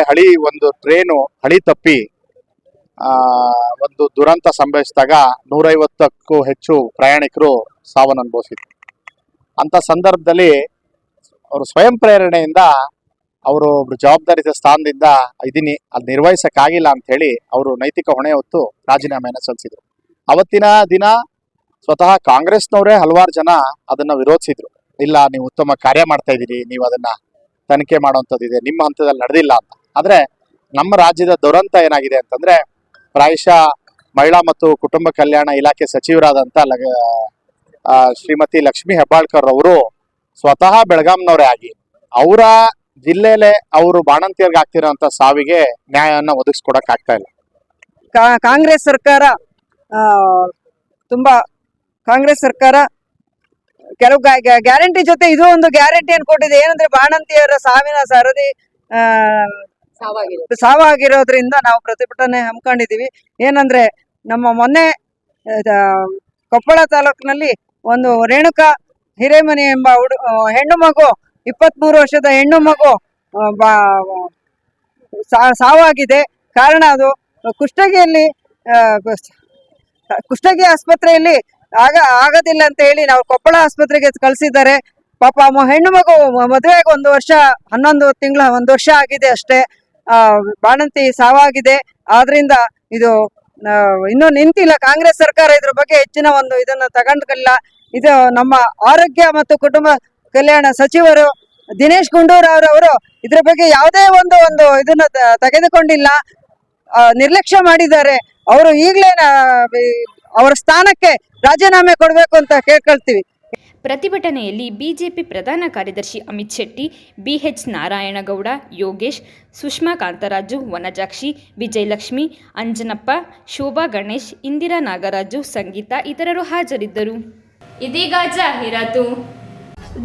ಒಂದು ಟ್ರೇನು ಹಳಿ ತಪ್ಪಿ ಒಂದು ದುರಂತ ಸಂಭವಿಸಿದಾಗ 150ಕ್ಕೂ ಹೆಚ್ಚು ಪ್ರಯಾಣಿಕರು ಸಾವನ್ನು ಅನುಭವಿಸಿದ್ರು. ಅಂತ ಸಂದರ್ಭದಲ್ಲಿ ಅವರು ಸ್ವಯಂ ಪ್ರೇರಣೆಯಿಂದ ಅವರು ಜವಾಬ್ದಾರಿತ ಸ್ಥಾನದಿಂದ ಇದೀನಿ ಅದು ನಿರ್ವಹಿಸಕ್ಕಾಗಿಲ್ಲ ಅಂತ ಹೇಳಿ ಅವರು ನೈತಿಕ ಹೊಣೆ ಹೊತ್ತು ರಾಜೀನಾಮೆಯನ್ನು ಸಲ್ಲಿಸಿದ್ರು. ಅವತ್ತಿನ ದಿನ ಸ್ವತಃ ಕಾಂಗ್ರೆಸ್ನವರೇ ಹಲವಾರು ಜನ ಅದನ್ನ ವಿರೋಧಿಸಿದ್ರು. ಇಲ್ಲ, ನೀವು ಉತ್ತಮ ಕಾರ್ಯ ಮಾಡ್ತಾ ಇದ್ದೀರಿ, ನೀವು ಅದನ್ನ ತನಿಖೆ ಮಾಡುವಂಥದ್ದಿದೆ, ನಿಮ್ಮ ಹಂತದಲ್ಲಿ ನಡೆದಿಲ್ಲ ಅಂತ. ಆದ್ರೆ ನಮ್ಮ ರಾಜ್ಯದ ದುರಂತ ಏನಾಗಿದೆ ಅಂತಂದ್ರೆ, ಪ್ರಾಯಶಃ ಮಹಿಳಾ ಮತ್ತು ಕುಟುಂಬ ಕಲ್ಯಾಣ ಇಲಾಖೆ ಸಚಿವರಾದಂಥ ಶ್ರೀಮತಿ ಲಕ್ಷ್ಮೀ ಹೆಬ್ಬಾಳ್ಕರ್ ಅವರು ಸ್ವತಃ ಬೆಳಗಾಂನವರೇ ಆಗಿ ಅವರ ಜಿಲ್ಲೆಯಲ್ಲೇ ಅವರು ಬಾಣಂತಿಯರ್ಗೆ ಆಗ್ತಿರೋಂಥ ಸಾವಿಗೆ ನ್ಯಾಯವನ್ನು ಒದಗಿಸ್ಕೊಡಕ್ ಆಗ್ತಾ ಇಲ್ಲ. ಕಾಂಗ್ರೆಸ್ ಸರ್ಕಾರ ಕಾಂಗ್ರೆಸ್ ಸರ್ಕಾರ ಕೆಲವು ಗ್ಯಾರಂಟಿ ಜೊತೆ ಇದು ಒಂದು ಗ್ಯಾರಂಟಿಯನ್ನು ಕೊಟ್ಟಿದೆ. ಏನಂದ್ರೆ ಬಾಣಂತಿಯರ ಸಾವಿನ ಸರದಿ ಸಾವಾಗಿರೋದ್ರಿಂದ ನಾವು ಪ್ರತಿಭಟನೆ ಹಮ್ಮಿಕೊಂಡಿದೀವಿ. ಏನಂದ್ರೆ ನಮ್ಮ ಮೊನ್ನೆ ಕೊಪ್ಪಳ ತಾಲೂಕಿನಲ್ಲಿ ಒಂದು ರೇಣುಕಾ ಹಿರೇಮನಿ ಎಂಬ ಹೆಣ್ಣು ಮಗು 23 ವರ್ಷದ ಹೆಣ್ಣು ಮಗು ಸಾವಾಗಿದೆ. ಕಾರಣ ಅದು ಕುಷ್ಟಗಿ ಆಸ್ಪತ್ರೆಯಲ್ಲಿ ಆಗೋದಿಲ್ಲ ಅಂತ ಹೇಳಿ ನಾವು ಕೊಪ್ಪಳ ಆಸ್ಪತ್ರೆಗೆ ಕಳ್ಸಿದ್ದಾರೆ. ಪಾಪ ಹೆಣ್ಣು ಮಗು ಮದುವೆಗೆ 1 ವರ್ಷ 11 ತಿಂಗಳ 1 ವರ್ಷ ಆಗಿದೆ ಅಷ್ಟೇ. ಬಾಣಂತಿ ಸಾವಾಗಿದೆ. ಆದ್ರಿಂದ ಇದು ಇನ್ನೂ ನಿಂತಿಲ್ಲ. ಕಾಂಗ್ರೆಸ್ ಸರ್ಕಾರ ಇದ್ರ ಬಗ್ಗೆ ಹೆಚ್ಚಿನ ಇದನ್ನ ತಗೊಂಡಿಲ್ಲ. ಇದು ನಮ್ಮ ಆರೋಗ್ಯ ಮತ್ತು ಕುಟುಂಬ ಕಲ್ಯಾಣ ಸಚಿವರು ದಿನೇಶ್ ಗುಂಡೂರಾವ್ ಅವರು ಇದ್ರ ಬಗ್ಗೆ ಯಾವುದೇ ಒಂದು ಇದನ್ನ ತೆಗೆದುಕೊಂಡಿಲ್ಲ, ನಿರ್ಲಕ್ಷ್ಯ ಮಾಡಿದ್ದಾರೆ. ಅವರು ಈಗಲೇ ಅವರ ಸ್ಥಾನಕ್ಕೆ ರಾಜೀನಾಮೆ ಕೊಡಬೇಕು ಅಂತ ಕೇಳ್ಕೊಳ್ತೀವಿ. ಪ್ರತಿಭಟನೆಯಲ್ಲಿ ಬಿಜೆಪಿ ಪ್ರಧಾನ ಕಾರ್ಯದರ್ಶಿ ಅಮಿತ್ ಶೆಟ್ಟಿ, ಬಿಎಚ್ ನಾರಾಯಣಗೌಡ, ಯೋಗೇಶ್, ಸುಷ್ಮಾ ಕಾಂತರಾಜು, ವನಜಾಕ್ಷಿ, ವಿಜಯಲಕ್ಷ್ಮಿ, ಅಂಜನಪ್ಪ, ಶೋಭಾ ಗಣೇಶ್, ಇಂದಿರಾ ನಾಗರಾಜು, ಸಂಗೀತ ಇತರರು ಹಾಜರಿದ್ದರು. ಇದೀಗ ಜಾಹೀರಾತು.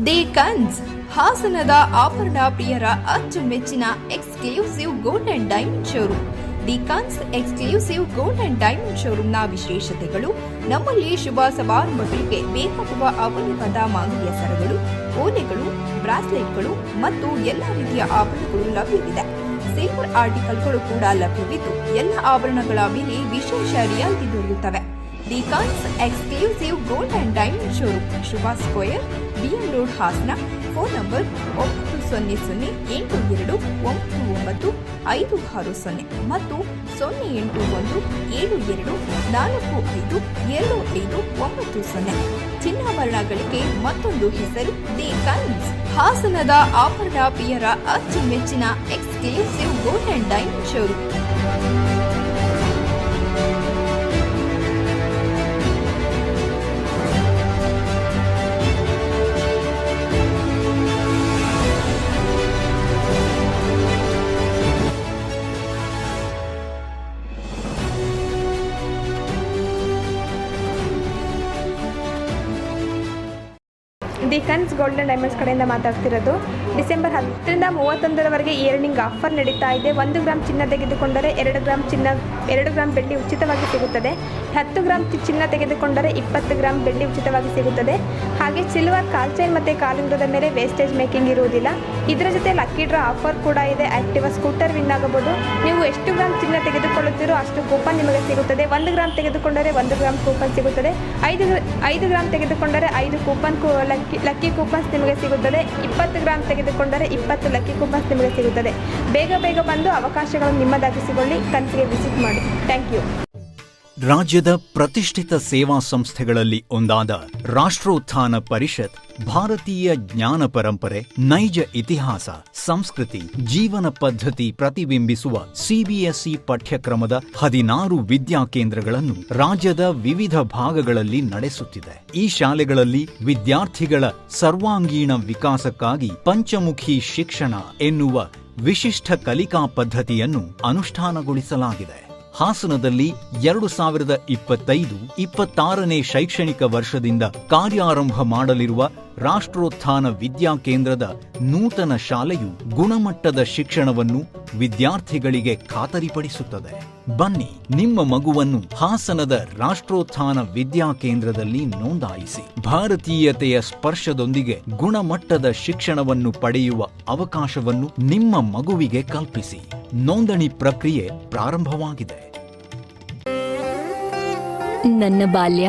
ದಿ ಕನ್ಸ್ ಹಾಸನದ ಆಭರಣ ಪ್ರಿಯರ ಅಚ್ಚುಮೆಚ್ಚಿನ exclusive gold and diamond showroom. The ಕನ್ಸ್ ಎಕ್ಸ್ಕ್ಲೂಸಿವ್ ಗೋಲ್ಡ್ ಅಂಡ್ ಡೈಮಂಡ್ ಶೋರೂಮ್ನ ವಿಶೇಷತೆಗಳು: ನಮ್ಮಲ್ಲಿ ಶುಭ ಸಮಾರಂಭಗಳಿಗೆ ಬೇಕಾಗುವ ಅಮೂಲ್ಯವಾದ ಮಾಂಗಲ್ಯ ಸರಗಳು, ಓಲೆಗಳು, ಬ್ರಾಸ್ಲೆಟ್ಗಳು ಮತ್ತು ಎಲ್ಲ ರೀತಿಯ ಆಭರಣಗಳು ಲಭ್ಯವಿದೆ. ಸಿಲ್ವರ್ ಆರ್ಟಿಕಲ್ಗಳು ಕೂಡ ಲಭ್ಯವಿದ್ದು ಎಲ್ಲ ಆಭರಣಗಳ ಮೇಲೆ ವಿಶೇಷ ರಿಯಾಯಿತಿ ದೊರೆಯುತ್ತವೆ. ದಿ ಕನ್ಸ್ exclusive gold and diamond showroom, Shubha square, BM road, Hassan. Phone number 9008999560 ಮತ್ತು 08172452590. ಚಿನ್ನಾಭರಣಗಳಿಗೆ ಮತ್ತೊಂದು ಹೆಸರು ದಿ ಕನ್ಸ್. ಹಾಸನದ ಆಭರಣ ಪ್ರಿಯರ ಅಚ್ಚುಮೆಚ್ಚಿನ exclusive gold and diamond showroom. The ಕನ್ಸ್ ಗೋಲ್ಡ್ ಆ್ಯಂಡ್ ಡೈಮಂಡ್ಸ್ ಕಡೆಯಿಂದ ಮಾತಾಡ್ತಿರೋದು. ಡಿಸೆಂಬರ್ 10ರಿಂದ 31ರವರೆಗೆ ಇಯರ್ನಿಂಗ್ ಆಫರ್ ನಡೀತಾ ಇದೆ. 1 ಗ್ರಾಮ್ ಚಿನ್ನ ತೆಗೆದುಕೊಂಡರೆ 2 ಗ್ರಾಮ್ ಬೆಳ್ಳಿ ಉಚಿತವಾಗಿ ಸಿಗುತ್ತದೆ. 10 ಗ್ರಾಮ್ ಚಿನ್ನ ತೆಗೆದುಕೊಂಡರೆ 20 ಗ್ರಾಮ್ ಬೆಳ್ಳಿ ಉಚಿತವಾಗಿ ಸಿಗುತ್ತದೆ. ಹಾಗೆ ಸಿಲ್ವರ್ ಕಾಲ್ ಚೈನ್ ಮತ್ತು ಕಾಲುಂಗುರದ ಮೇಲೆ ವೇಸ್ಟೇಜ್ ಮೇಕಿಂಗ್ ಇರುವುದಿಲ್ಲ. ಇದರ ಜೊತೆ ಲಕ್ಕಿ ಡ್ರಾ ಆಫರ್ ಕೂಡ ಇದೆ. ಆಕ್ಟಿವಾ ಸ್ಕೂಟರ್ ವಿನ್ ಆಗಬಹುದು. ನೀವು ಎಷ್ಟು ಗ್ರಾಮ್ ಚಿನ್ನ ತೆಗೆದುಕೊಳ್ಳುತ್ತೀರೋ ಅಷ್ಟು ಕೂಪನ್ ನಿಮಗೆ ಸಿಗುತ್ತದೆ. 1 ಗ್ರಾಮ್ ತೆಗೆದುಕೊಂಡರೆ 1 ಗ್ರಾಮ್ ಕೂಪನ್ ಸಿಗುತ್ತದೆ. 5 ಗ್ರಾಮ್ ತೆಗೆದುಕೊಂಡರೆ 5 ಕೂಪನ್ ಲಕ್ಕಿ ಕೂಪನ್ಸ್ ನಿಮಗೆ ಸಿಗುತ್ತದೆ. 20 ಗ್ರಾಮ್ ತೆಗೆದುಕೊಂಡರೆ 20 ಲಕ್ಕಿ ಕೂಪನ್ಸ್ ನಿಮಗೆ ಸಿಗುತ್ತದೆ. ಬೇಗ ಬಂದು ಅವಕಾಶಗಳನ್ನು ನಿಮ್ಮದಾಗಿಸಿಕೊಳ್ಳಿ. ಕನಸಿಗೆ ವಿಸಿಟ್ ಮಾಡಿ. Thank you. ರಾಜ್ಯದ ಪ್ರತಿಷ್ಠಿತ ಸೇವಾ ಸಂಸ್ಥೆಗಳಲ್ಲಿ ಒಂದಾದ ರಾಷ್ಟ್ರೋತ್ಥಾನ ಪರಿಷತ್ ಭಾರತೀಯ ಜ್ಞಾನ ಪರಂಪರೆ, ನೈಜ ಇತಿಹಾಸ, ಸಂಸ್ಕೃತಿ, ಜೀವನ ಪದ್ಧತಿ ಪ್ರತಿಬಿಂಬಿಸುವ ಸಿಬಿಎಸ್ಇ ಪಠ್ಯಕ್ರಮದ 16 ವಿದ್ಯಾಕೇಂದ್ರಗಳನ್ನು ರಾಜ್ಯದ ವಿವಿಧ ಭಾಗಗಳಲ್ಲಿ ನಡೆಸುತ್ತಿದೆ. ಈ ಶಾಲೆಗಳಲ್ಲಿ ವಿದ್ಯಾರ್ಥಿಗಳ ಸರ್ವಾಂಗೀಣ ವಿಕಾಸಕ್ಕಾಗಿ ಪಂಚಮುಖಿ ಶಿಕ್ಷಣ ಎನ್ನುವ ವಿಶಿಷ್ಟ ಕಲಿಕಾ ಪದ್ಧತಿಯನ್ನು ಅನುಷ್ಠಾನಗೊಳಿಸಲಾಗಿದೆ. ಹಾಸನದಲ್ಲಿ 2025-26ನೇ ಶೈಕ್ಷಣಿಕ ವರ್ಷದಿಂದ ಕಾರ್ಯಾರಂಭ ಮಾಡಲಿರುವ ರಾಷ್ಟ್ರೋತ್ಥಾನ ವಿದ್ಯಾಕೇಂದ್ರದ ನೂತನ ಶಾಲೆಯು ಗುಣಮಟ್ಟದ ಶಿಕ್ಷಣವನ್ನು ವಿದ್ಯಾರ್ಥಿಗಳಿಗೆ ಖಾತರಿಪಡಿಸುತ್ತದೆ. ಬನ್ನಿ, ನಿಮ್ಮ ಮಗುವನ್ನು ಹಾಸನದ ರಾಷ್ಟ್ರೋತ್ಥಾನ ವಿದ್ಯಾಕೇಂದ್ರದಲ್ಲಿ ನೋಂದಾಯಿಸಿ. ಭಾರತೀಯತೆಯ ಸ್ಪರ್ಶದೊಂದಿಗೆ ಗುಣಮಟ್ಟದ ಶಿಕ್ಷಣವನ್ನು ಪಡೆಯುವ ಅವಕಾಶವನ್ನು ನಿಮ್ಮ ಮಗುವಿಗೆ ಕಲ್ಪಿಸಿ. ನೋಂದಣಿ ಪ್ರಕ್ರಿಯೆ ಪ್ರಾರಂಭವಾಗಿದೆ. ನನ್ನ ಬಾಲ್ಯ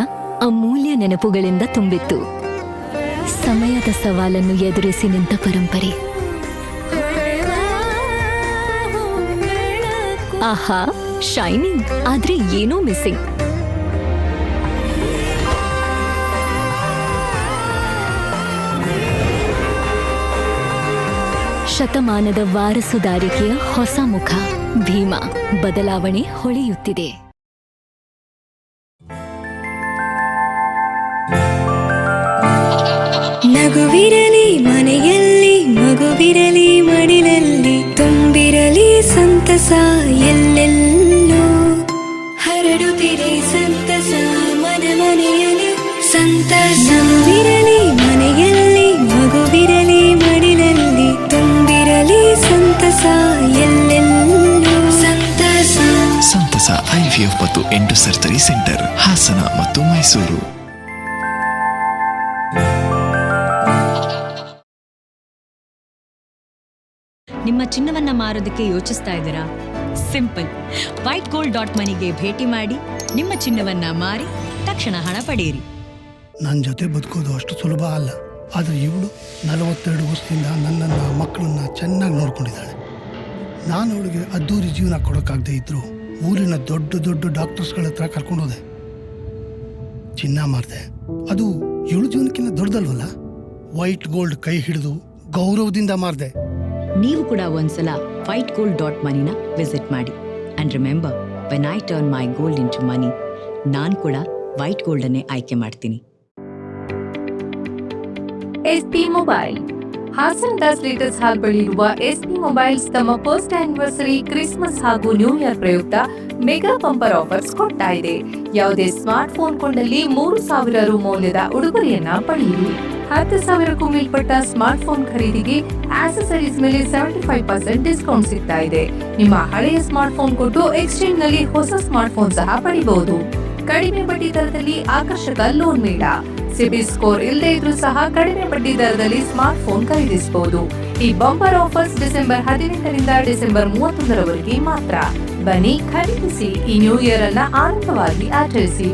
ಅಮೂಲ್ಯ ನೆನಪುಗಳಿಂದ ತುಂಬಿತ್ತು. ಸಮಯದ ಸವಾಲನ್ನು ಎದುರಿಸಿ ನಿಂತ ಪರಂಪರೆ. ಆಹಾ, ಶೈನಿಂಗ್, ಆದ್ರೆ ಏನೋ ಮಿಸ್ಸಿಂಗ್. ಶತಮಾನದ ವಾರಸುದಾರಿಕೆಯ ಹೊಸ ಮುಖ ಭೀಮಾ. ಬದಲಾವಣೆ ಹೊಳೆಯುತ್ತಿದೆ. ನಗುವಿರಲಿ ಮನೆಯಲ್ಲಿ, ಮಗುವಿರಲಿ ಮಡಿಲಲ್ಲಿ, ತುಂಬಿರಲಿ ಸಂತಸ ಎಲ್ಲೆಲ್ಲೂ. ಹರಡುತ್ತಿದೆ ಸಂತಸ ಮನ ಮನೆಯಲ್ಲಿ, ಸಂತಸವಿರಲಿ ಮನೆಯಲ್ಲಿ, ಮಗುವಿರಲಿ ಮಡಿಲಲ್ಲಿ, ತುಂಬಿರಲಿ ಸಂತಸ ಎಲ್ಲೆಲ್ಲೂ. ಸಂತಸ IVF ಮತ್ತು ಎಂಟು ಸರ್ಜರಿ ಸೆಂಟರ್, ಹಾಸನ ಮತ್ತು ಮೈಸೂರು. ನಿಮ್ಮ ಚಿನ್ನವನ್ನ ಮಾರೋದಕ್ಕೆ ಯೋಚಿಸ್ತಾ ಇದ್ದೀರಾ? ಸಿಂಪಲ್. whitegold.moneyಗೆ ಭೇಟಿ ಮಾಡಿ ನಿಮ್ಮ ಚಿನ್ನವನ್ನ ಮಾರಿ ತಕ್ಷಣ ಹಣ ಪಡೆಯಿರಿ. ನನ್ನ ಜೊತೆ ಬದುಕೋದು ಅಷ್ಟು ಸುಲಭ ಅಲ್ಲ. ಆದರೆ ಇವಳು 42 ವರ್ಷದಿಂದ ನನ್ನನ್ನು, ಮಕ್ಕಳನ್ನ ಚೆನ್ನಾಗಿ ನೋಡ್ಕೊಂಡಿದ್ದಾಳೆ. ನಾನು ಅವಳಿಗೆ ಅದ್ದೂರಿ ಜೀವನ ಕೊಡೋಕ್ಕಾಗದೇ ಇದ್ರು ಊರಿನ ದೊಡ್ಡ ದೊಡ್ಡ ಡಾಕ್ಟರ್ಸ್ಗಳ ಹತ್ರ ಕರ್ಕೊಂಡೋದೆ. ಚಿನ್ನ ಮಾರಿದೆ. ಅದು ಇವಳು ಜೀವನಕ್ಕಿಂತ ದೊಡ್ಡದಲ್ವಲ್ಲ. ವೈಟ್ ಗೋಲ್ಡ್ ಕೈ ಹಿಡಿದು ಗೌರವದಿಂದ ಮಾರಿದೆ. ನೀವು ಕೂಡ ಒಂದ್ಸಲ whitegold.moneyನ ವಿಸಿಟ್ ಮಾಡಿ. And remember, when I turn my gold into money, ನಾನು ಕೂಡ ವೈಟ್ ಗೋಲ್ಡ್ ಅನ್ನೇ ಆಯ್ಕೆ ಮಾಡ್ತೀನಿ. ಎಸ್ಪಿ ಮೊಬೈಲ್ ಹಾಸನದ ಸ್ಟೇಟಸ್ ಹಾಲ್ ಬಳಿ ಇರುವ ಎಸ್ಪಿ ಮೊಬೈಲ್ಸ್ ತಮ್ಮ ಫಸ್ಟ್ ಆನಿವರ್ಸರಿ, ಕ್ರಿಸ್ಮಸ್ ಹಾಗೂ ನ್ಯೂ ಇಯರ್ ಪ್ರಯುಕ್ತ ಮೆಗಾ ಬಂಪರ್ ಆಫರ್ಸ್ ಕೊಡ್ತಾ ಇದೆ. ಯಾವುದೇ ಸ್ಮಾರ್ಟ್ ಫೋನ್ ಕೊಂಡಲ್ಲಿ 3,000 ರು ಮೌಲ್ಯದ ಉಡುಗೊರೆಯನ್ನ ಪಡೆಯಿರಿ. 10,000ಕ್ಕೂ ಮೇಲ್ಪಟ್ಟ ಸ್ಮಾರ್ಟ್ ಫೋನ್ ಖರೀದಿಗೆ ಆಕ್ಸೆಸರೀಸ್ ಮೇಲೆ 75% ಡಿಸ್ಕೌಂಟ್ ಸಿಗ್ತಾ ಇದೆ. ನಿಮ್ಮ ಹಳೆಯ ಸ್ಮಾರ್ಟ್ ಫೋನ್ ಕೊಟ್ಟು ಎಕ್ಸ್ಚೇಂಜ್ ನಲ್ಲಿ ಹೊಸ ಸ್ಮಾರ್ಟ್ ಫೋನ್ ಸಹ ಪಡೆಯಬಹುದು. ಕಡಿಮೆ ಬಡ್ಡಿ ದರದಲ್ಲಿ ಆಕರ್ಷಕ ಲೋನ್ ಮೇಳ. ಸಿಬಿಲ್ ಸ್ಕೋರ್ ಇಲ್ಲದೆ ಇದ್ರೂ ಸಹ ಕಡಿಮೆ ಬಡ್ಡಿ ದರದಲ್ಲಿ ಸ್ಮಾರ್ಟ್ ಫೋನ್ ಖರೀದಿಸಬಹುದು. ಈ ಬಂಪರ್ ಆಫರ್ಸ್ ಡಿಸೆಂಬರ್ 18ರಿಂದ ಡಿಸೆಂಬರ್ 31ರವರೆಗೆ ಮಾತ್ರ. ಬನ್ನಿ, ಖರೀದಿಸಿ. ಈ ನ್ಯೂ ಇಯರ್ ಅನ್ನ ಆನಂದವಾಗಿ ಆಚರಿಸಿ.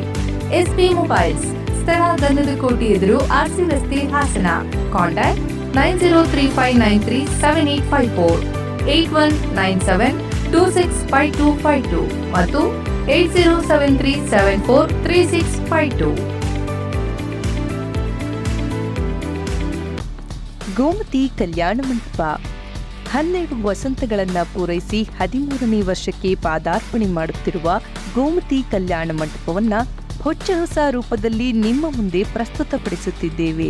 ಎಸ್ಪಿ ಮೊಬೈಲ್ಸ್, ಸ್ಥಳ ಗಂಧದ ಕೋಟೆ ಎದುರು, RC ರಸ್ತೆ, ಹಾಸನ. ಕಾಂಟ್ಯಾಕ್ಟ್ 9035937854, 8197265252 ಮತ್ತು 8073743652. ಗೋಮತಿ ಕಲ್ಯಾಣ ಮಂಟಪ 12 ವಸಂತಗಳನ್ನು ಪೂರೈಸಿ 13ನೇ ವರ್ಷಕ್ಕೆ ಪಾದಾರ್ಪಣೆ ಮಾಡುತ್ತಿರುವ ಗೋಮತಿ ಕಲ್ಯಾಣ ಮಂಟಪವನ್ನು ಹೊಚ್ಚ ಹೊಸ ರೂಪದಲ್ಲಿ ನಿಮ್ಮ ಮುಂದೆ ಪ್ರಸ್ತುತಪಡಿಸುತ್ತಿದ್ದೇವೆ.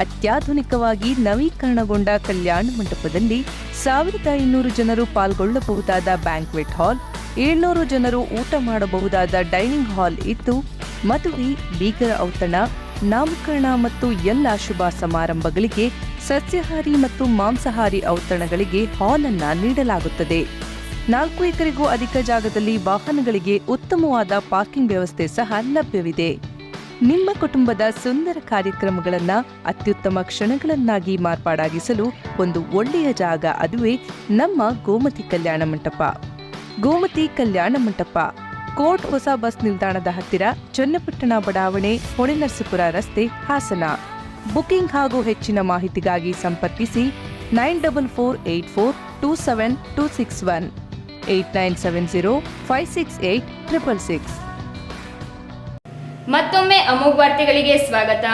ಅತ್ಯಾಧುನಿಕವಾಗಿ ನವೀಕರಣಗೊಂಡ ಕಲ್ಯಾಣ ಮಂಟಪದಲ್ಲಿ 1,500 ಜನರು ಪಾಲ್ಗೊಳ್ಳಬಹುದಾದ ಬ್ಯಾಂಕ್ವೆಟ್ ಹಾಲ್, 700 ಜನರು ಊಟ ಮಾಡಬಹುದಾದ ಡೈನಿಂಗ್ ಹಾಲ್ ಇದ್ದು, ಮದುವೆ, ಬೀಗರ ಔತಣ, ನಾಮಕರಣ ಮತ್ತು ಎಲ್ಲ ಶುಭ ಸಮಾರಂಭಗಳಿಗೆ, ಸಸ್ಯಾಹಾರಿ ಮತ್ತು ಮಾಂಸಾಹಾರಿ ಔತಣಗಳಿಗೆ ಹಾಲ್ ಅನ್ನು ನೀಡಲಾಗುತ್ತದೆ. 4 ಎಕರೆಗೂ ಅಧಿಕ ಜಾಗದಲ್ಲಿ ವಾಹನಗಳಿಗೆ ಉತ್ತಮವಾದ ಪಾರ್ಕಿಂಗ್ ವ್ಯವಸ್ಥೆ ಸಹ ಲಭ್ಯವಿದೆ. ನಿಮ್ಮ ಕುಟುಂಬದ ಸುಂದರ ಕಾರ್ಯಕ್ರಮಗಳನ್ನು ಅತ್ಯುತ್ತಮ ಕ್ಷಣಗಳನ್ನಾಗಿ ಮಾರ್ಪಾಡಾಗಿಸಲು ಒಂದು ಒಳ್ಳೆಯ ಜಾಗ, ಅದುವೇ ನಮ್ಮ ಗೋಮತಿ ಕಲ್ಯಾಣ ಮಂಟಪ. ಗೋಮತಿ ಕಲ್ಯಾಣ ಮಂಟಪ, ಕೋರ್ಟ್ ಹೊಸ ಬಸ್ ನಿಲ್ದಾಣದ ಹತ್ತಿರ, ಚನ್ನಪಟ್ಟಣ ಬಡಾವಣೆ, ಹೊಳೆನರಸೀಪುರ ರಸ್ತೆ, ಹಾಸನ. ಬುಕಿಂಗ್ ಹಾಗೂ ಹೆಚ್ಚಿನ ಮಾಹಿತಿಗಾಗಿ ಸಂಪರ್ಕಿಸಿ 9448427261 8970568666. ಮತ್ತೊಮ್ಮೆ ಅಮೋಘ್ ವಾರ್ತೆಗಳಿಗೆ ಸ್ವಾಗತ.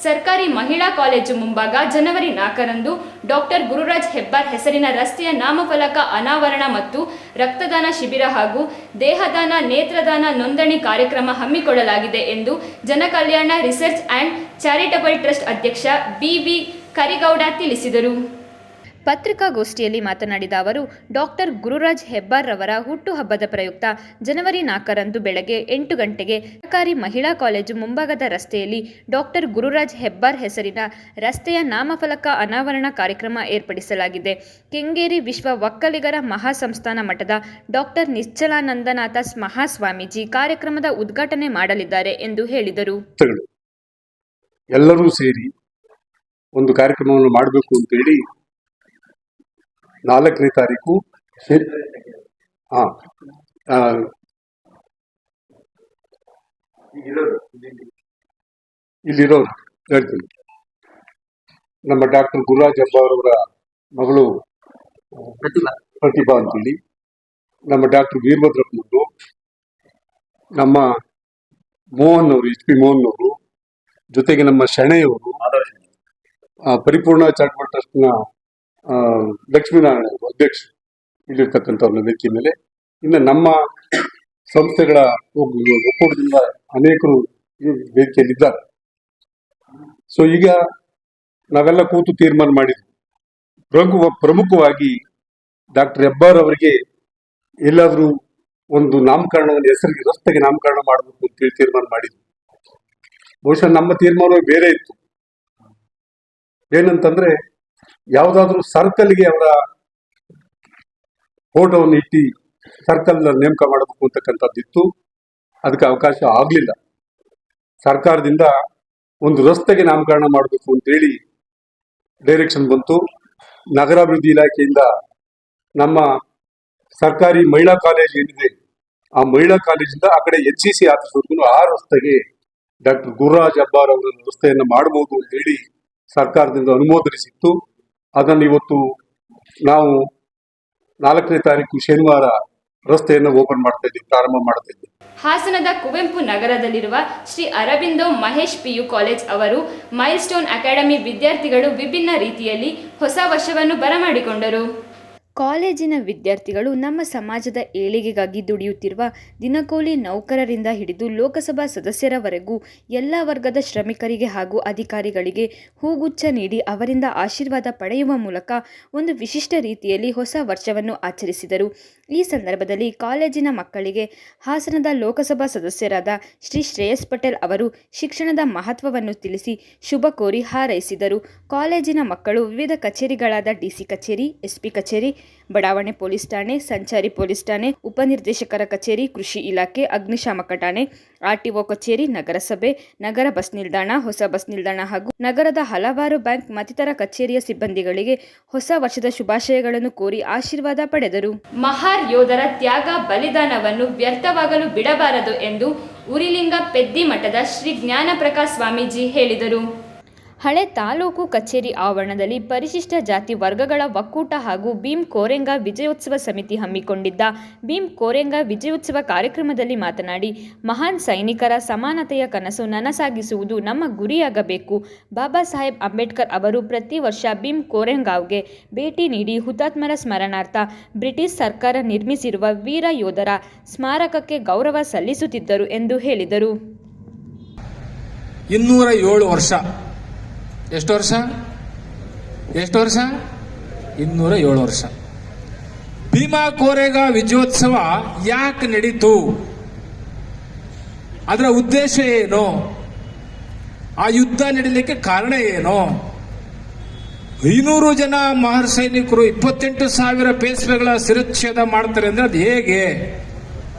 ಸರ್ಕಾರಿ ಮಹಿಳಾ ಕಾಲೇಜು ಮುಂಭಾಗ ಜನವರಿ 4ರಂದು ಡಾಕ್ಟರ್ ಗುರುರಾಜ್ ಹೆಬ್ಬಾರ್ ಹೆಸರಿನ ರಸ್ತೆಯ ನಾಮಫಲಕ ಅನಾವರಣ ಮತ್ತು ರಕ್ತದಾನ ಶಿಬಿರ ಹಾಗೂ ದೇಹದಾನ ನೇತ್ರದಾನ ನೋಂದಣಿ ಕಾರ್ಯಕ್ರಮ ಹಮ್ಮಿಕೊಳ್ಳಲಾಗಿದೆ ಎಂದು ಜನಕಲ್ಯಾಣ ರಿಸರ್ಚ್ ಆ್ಯಂಡ್ ಚಾರಿಟಬಲ್ ಟ್ರಸ್ಟ್ ಅಧ್ಯಕ್ಷ BV ಕರಿಗೌಡ ತಿಳಿಸಿದರು. ಪತ್ರಿಕಾಗೋಷ್ಠಿಯಲ್ಲಿ ಮಾತನಾಡಿದ ಅವರು, ಡಾಕ್ಟರ್ ಗುರುರಾಜ್ ಹೆಬ್ಬಾರ್ ರವರ ಹುಟ್ಟುಹಬ್ಬದ ಪ್ರಯುಕ್ತ ಜನವರಿ 4ರಂದು ಬೆಳಗ್ಗೆ 8 ಗಂಟೆಗೆ ಸರ್ಕಾರಿ ಮಹಿಳಾ ಕಾಲೇಜು ಮುಂಭಾಗದ ರಸ್ತೆಯಲ್ಲಿ ಡಾಕ್ಟರ್ ಗುರುರಾಜ್ ಹೆಬ್ಬಾರ್ ಹೆಸರಿನ ರಸ್ತೆಯ ನಾಮಫಲಕ ಅನಾವರಣ ಕಾರ್ಯಕ್ರಮ ಏರ್ಪಡಿಸಲಾಗಿದೆ. ಕೆಂಗೇರಿ ವಿಶ್ವ ಒಕ್ಕಲಿಗರ ಮಹಾಸಂಸ್ಥಾನ ಮಠದ ಡಾಕ್ಟರ್ ನಿಶ್ಚಲಾನಂದನಾಥ ಮಹಾಸ್ವಾಮೀಜಿ ಕಾರ್ಯಕ್ರಮದ ಉದ್ಘಾಟನೆ ಮಾಡಲಿದ್ದಾರೆ ಎಂದು ಹೇಳಿದರು. ಎಲ್ಲರೂ ಸೇರಿ ಒಂದು ಕಾರ್ಯಕ್ರಮವನ್ನು ಮಾಡಬೇಕು ಅಂತೇಳಿ 4ನೇ ತಾರೀಕು ಇಲ್ಲಿರೋರು ಹೇಳ್ತೀನಿ. ನಮ್ಮ ಡಾಕ್ಟರ್ ಗುರುರಾಜ್ ಹೆಬ್ಬಾರ್ ಅವರ ಮಗಳು ಪ್ರತಿಭಾ ಅಂತೇಳಿ, ನಮ್ಮ ಡಾಕ್ಟರ್ ವೀರಭದ್ರಪ್ಪನವರು, ನಮ್ಮ ಮೋಹನ್ ಅವರು, HP ಮೋಹನ್ ಅವರು, ಜೊತೆಗೆ ನಮ್ಮ ಶೆಣೆಯವರು, ಪರಿಪೂರ್ಣ ಚಾರಿಟಬಲ್ ಟ್ರಸ್ಟ್ನ ಲಕ್ಷ್ಮೀನಾರಾಯಣ ಅಧ್ಯಕ್ಷ ಇಲ್ಲಿರ್ತಕ್ಕಂಥವ್ರನ್ನ ವೇದಿಕೆ ಮೇಲೆ, ಇನ್ನು ನಮ್ಮ ಸಂಸ್ಥೆಗಳ ಒಕ್ಕೂಟದಿಂದ ಅನೇಕರು ವೇದಿಕೆಯಲ್ಲಿದ್ದಾರೆ. ಸೊ ಈಗ ನಾವೆಲ್ಲ ಕೂತು ತೀರ್ಮಾನ ಮಾಡಿದ್ವಿ, ಪ್ರಮುಖವಾಗಿ ಡಾಕ್ಟರ್ ಹೆಬ್ಬಾರ್ ಅವರಿಗೆ ಎಲ್ಲಾದ್ರೂ ಒಂದು ನಾಮಕರಣವನ್ನು ಹೆಸರಿಗೆ ರಸ್ತೆಗೆ ನಾಮಕರಣ ಮಾಡಬೇಕು ಅಂತೇಳಿ ತೀರ್ಮಾನ ಮಾಡಿದ್ವಿ. ಬಹುಶಃ ನಮ್ಮ ತೀರ್ಮಾನ ಬೇರೆ ಇತ್ತು. ಏನಂತಂದ್ರೆ, ಯಾವುದಾದ್ರೂ ಸರ್ಕಲ್ಗೆ ಅವರ ಫೋಟೋವನ್ನು ಇಟ್ಟು ಸರ್ಕಲ್ ನೇಮಕ ಮಾಡಬೇಕು ಅಂತಕ್ಕಂಥದ್ದಿತ್ತು. ಅದಕ್ಕೆ ಅವಕಾಶ ಆಗಲಿಲ್ಲ. ಸರ್ಕಾರದಿಂದ ಒಂದು ರಸ್ತೆಗೆ ನಾಮಕರಣ ಮಾಡಬೇಕು ಅಂತೇಳಿ ಡೈರೆಕ್ಷನ್ ಬಂತು. ನಗರಾಭಿವೃದ್ಧಿ ಇಲಾಖೆಯಿಂದ ನಮ್ಮ ಸರ್ಕಾರಿ ಮಹಿಳಾ ಕಾಲೇಜ್ ಏನಿದೆ, ಆ ಮಹಿಳಾ ಕಾಲೇಜಿಂದ ಆ ಕಡೆ HEC ಆಫೀಸ್ವರೆಗೂ ಆ ರಸ್ತೆಗೆ ಡಾಕ್ಟರ್ ಗುರುರಾಜ್ ಹೆಬ್ಬಾರ್ ಅವರ ರಸ್ತೆಯನ್ನು ಮಾಡಬಹುದು ಅಂತೇಳಿ ಸರ್ಕಾರದಿಂದ ಅನುಮೋದನೆ ಸಿಕ್ತು. ಅದನ್ನು ಇವತ್ತು ನಾವು 4ನೇ ತಾರೀಕು ಶನಿವಾರ ರಸ್ತೆಯನ್ನು ಓಪನ್ ಮಾಡ್ತಾ ಇದ್ದೀವಿ, ಪ್ರಾರಂಭ ಮಾಡ್ತಾ ಇದ್ದೀವಿ. ಹಾಸನದ ಕುವೆಂಪು ನಗರದಲ್ಲಿರುವ ಶ್ರೀ ಅರಬಿಂದೋ ಮಹೇಶ್ PU ಕಾಲೇಜ್ ಅವರು ಮೈಲ್ ಸ್ಟೋನ್ ಅಕಾಡೆಮಿ ವಿದ್ಯಾರ್ಥಿಗಳು ವಿಭಿನ್ನ ರೀತಿಯಲ್ಲಿ ಹೊಸ ವರ್ಷವನ್ನು ಬರಮಾಡಿಕೊಂಡರು. ಕಾಲೇಜಿನ ವಿದ್ಯಾರ್ಥಿಗಳು ನಮ್ಮ ಸಮಾಜದ ಏಳಿಗೆಗಾಗಿ ದುಡಿಯುತ್ತಿರುವ ದಿನಕೂಲಿ ನೌಕರರಿಂದ ಹಿಡಿದು ಲೋಕಸಭಾ ಸದಸ್ಯರವರೆಗೂ ಎಲ್ಲ ವರ್ಗದ ಶ್ರಮಿಕರಿಗೆ ಹಾಗೂ ಅಧಿಕಾರಿಗಳಿಗೆ ಹೂಗುಚ್ಛ ನೀಡಿ ಅವರಿಂದ ಆಶೀರ್ವಾದ ಪಡೆಯುವ ಮೂಲಕ ಒಂದು ವಿಶಿಷ್ಟ ರೀತಿಯಲ್ಲಿ ಹೊಸ ವರ್ಷವನ್ನು ಆಚರಿಸಿದರು. ಈ ಸಂದರ್ಭದಲ್ಲಿ ಕಾಲೇಜಿನ ಮಕ್ಕಳಿಗೆ ಹಾಸನದ ಲೋಕಸಭಾ ಸದಸ್ಯರಾದ ಶ್ರೀ ಶ್ರೇಯಸ್ ಪಟೇಲ್ ಅವರು ಶಿಕ್ಷಣದ ಮಹತ್ವವನ್ನು ತಿಳಿಸಿ ಶುಭ ಕೋರಿ ಹಾರೈಸಿದರು. ಕಾಲೇಜಿನ ಮಕ್ಕಳು ವಿವಿಧ ಕಚೇರಿಗಳಾದ DC ಕಚೇರಿ, SP ಕಚೇರಿ, ಬಡಾವಣೆ ಪೊಲೀಸ್ ಠಾಣೆ, ಸಂಚಾರಿ ಪೊಲೀಸ್ ಠಾಣೆ, ಉಪನಿರ್ದೇಶಕರ ಕಚೇರಿ, ಕೃಷಿ ಇಲಾಖೆ, ಅಗ್ನಿಶಾಮಕ ಠಾಣೆ, RTO ಕಚೇರಿ, ನಗರಸಭೆ, ನಗರ ಬಸ್ ನಿಲ್ದಾಣ, ಹೊಸ ಬಸ್ ನಿಲ್ದಾಣ ಹಾಗೂ ನಗರದ ಹಲವಾರು ಬ್ಯಾಂಕ್ ಮತ್ತಿತರ ಕಚೇರಿಯ ಸಿಬ್ಬಂದಿಗಳಿಗೆ ಹೊಸ ವರ್ಷದ ಶುಭಾಶಯಗಳನ್ನು ಕೋರಿ ಆಶೀರ್ವಾದ ಪಡೆದರು. ಮಹಾರ್ ಯೋಧರ ತ್ಯಾಗ ಬಲಿದಾನವನ್ನು ವ್ಯರ್ಥವಾಗಲು ಬಿಡಬಾರದು ಎಂದು ಉರಿಲಿಂಗ ಪೆದ್ದಿ ಮಠದ ಶ್ರೀ ಜ್ಞಾನಪ್ರಕಾಶ್ ಸ್ವಾಮೀಜಿ ಹೇಳಿದರು. ಹಳೆ ತಾಲೂಕು ಕಚೇರಿ ಆವರಣದಲ್ಲಿ ಪರಿಶಿಷ್ಟ ಜಾತಿ ವರ್ಗಗಳ ಒಕ್ಕೂಟ ಹಾಗೂ ಭೀಮ್ ಕೋರೆಂಗ ವಿಜಯೋತ್ಸವ ಸಮಿತಿ ಹಮ್ಮಿಕೊಂಡಿದ್ದ ಭೀಮ್ ಕೋರೆಂಗ ವಿಜಯೋತ್ಸವ ಕಾರ್ಯಕ್ರಮದಲ್ಲಿ ಮಾತನಾಡಿ, ಮಹಾನ್ ಸೈನಿಕರ ಸಮಾನತೆಯ ಕನಸು ನನಸಾಗಿಸುವುದು ನಮ್ಮ ಗುರಿಯಾಗಬೇಕು. ಬಾಬಾ ಸಾಹೇಬ್ ಅಂಬೇಡ್ಕರ್ ಅವರು ಪ್ರತಿ ವರ್ಷ ಭೀಮ್ ಕೋರೆಂಗಾವ್ಗೆ ಭೇಟಿ ನೀಡಿ ಹುತಾತ್ಮರ ಸ್ಮರಣಾರ್ಥ ಬ್ರಿಟಿಷ್ ಸರ್ಕಾರ ನಿರ್ಮಿಸಿರುವ ವೀರ ಯೋಧರ ಸ್ಮಾರಕಕ್ಕೆ ಗೌರವ ಸಲ್ಲಿಸುತ್ತಿದ್ದರು ಎಂದು ಹೇಳಿದರು. 207 ವರ್ಷ. ಎಷ್ಟು ವರ್ಷ? 207 ವರ್ಷ. ಭೀಮಾ ಕೋರೆಗಾ ವಿಜಯೋತ್ಸವ ಯಾಕೆ ನಡೀತು? ಅದರ ಉದ್ದೇಶ ಏನು? ಆ ಯುದ್ಧ ನಡೀಲಿಕ್ಕೆ ಕಾರಣ ಏನು? 500 ಜನ ಮಹಾರ್ ಸೈನಿಕರು 28,000 ಪೇಶ್ವೆಗಳ ಶಿರಚ್ಛೇದ ಮಾಡ್ತಾರೆ ಅಂದ್ರೆ ಅದು ಹೇಗೆ?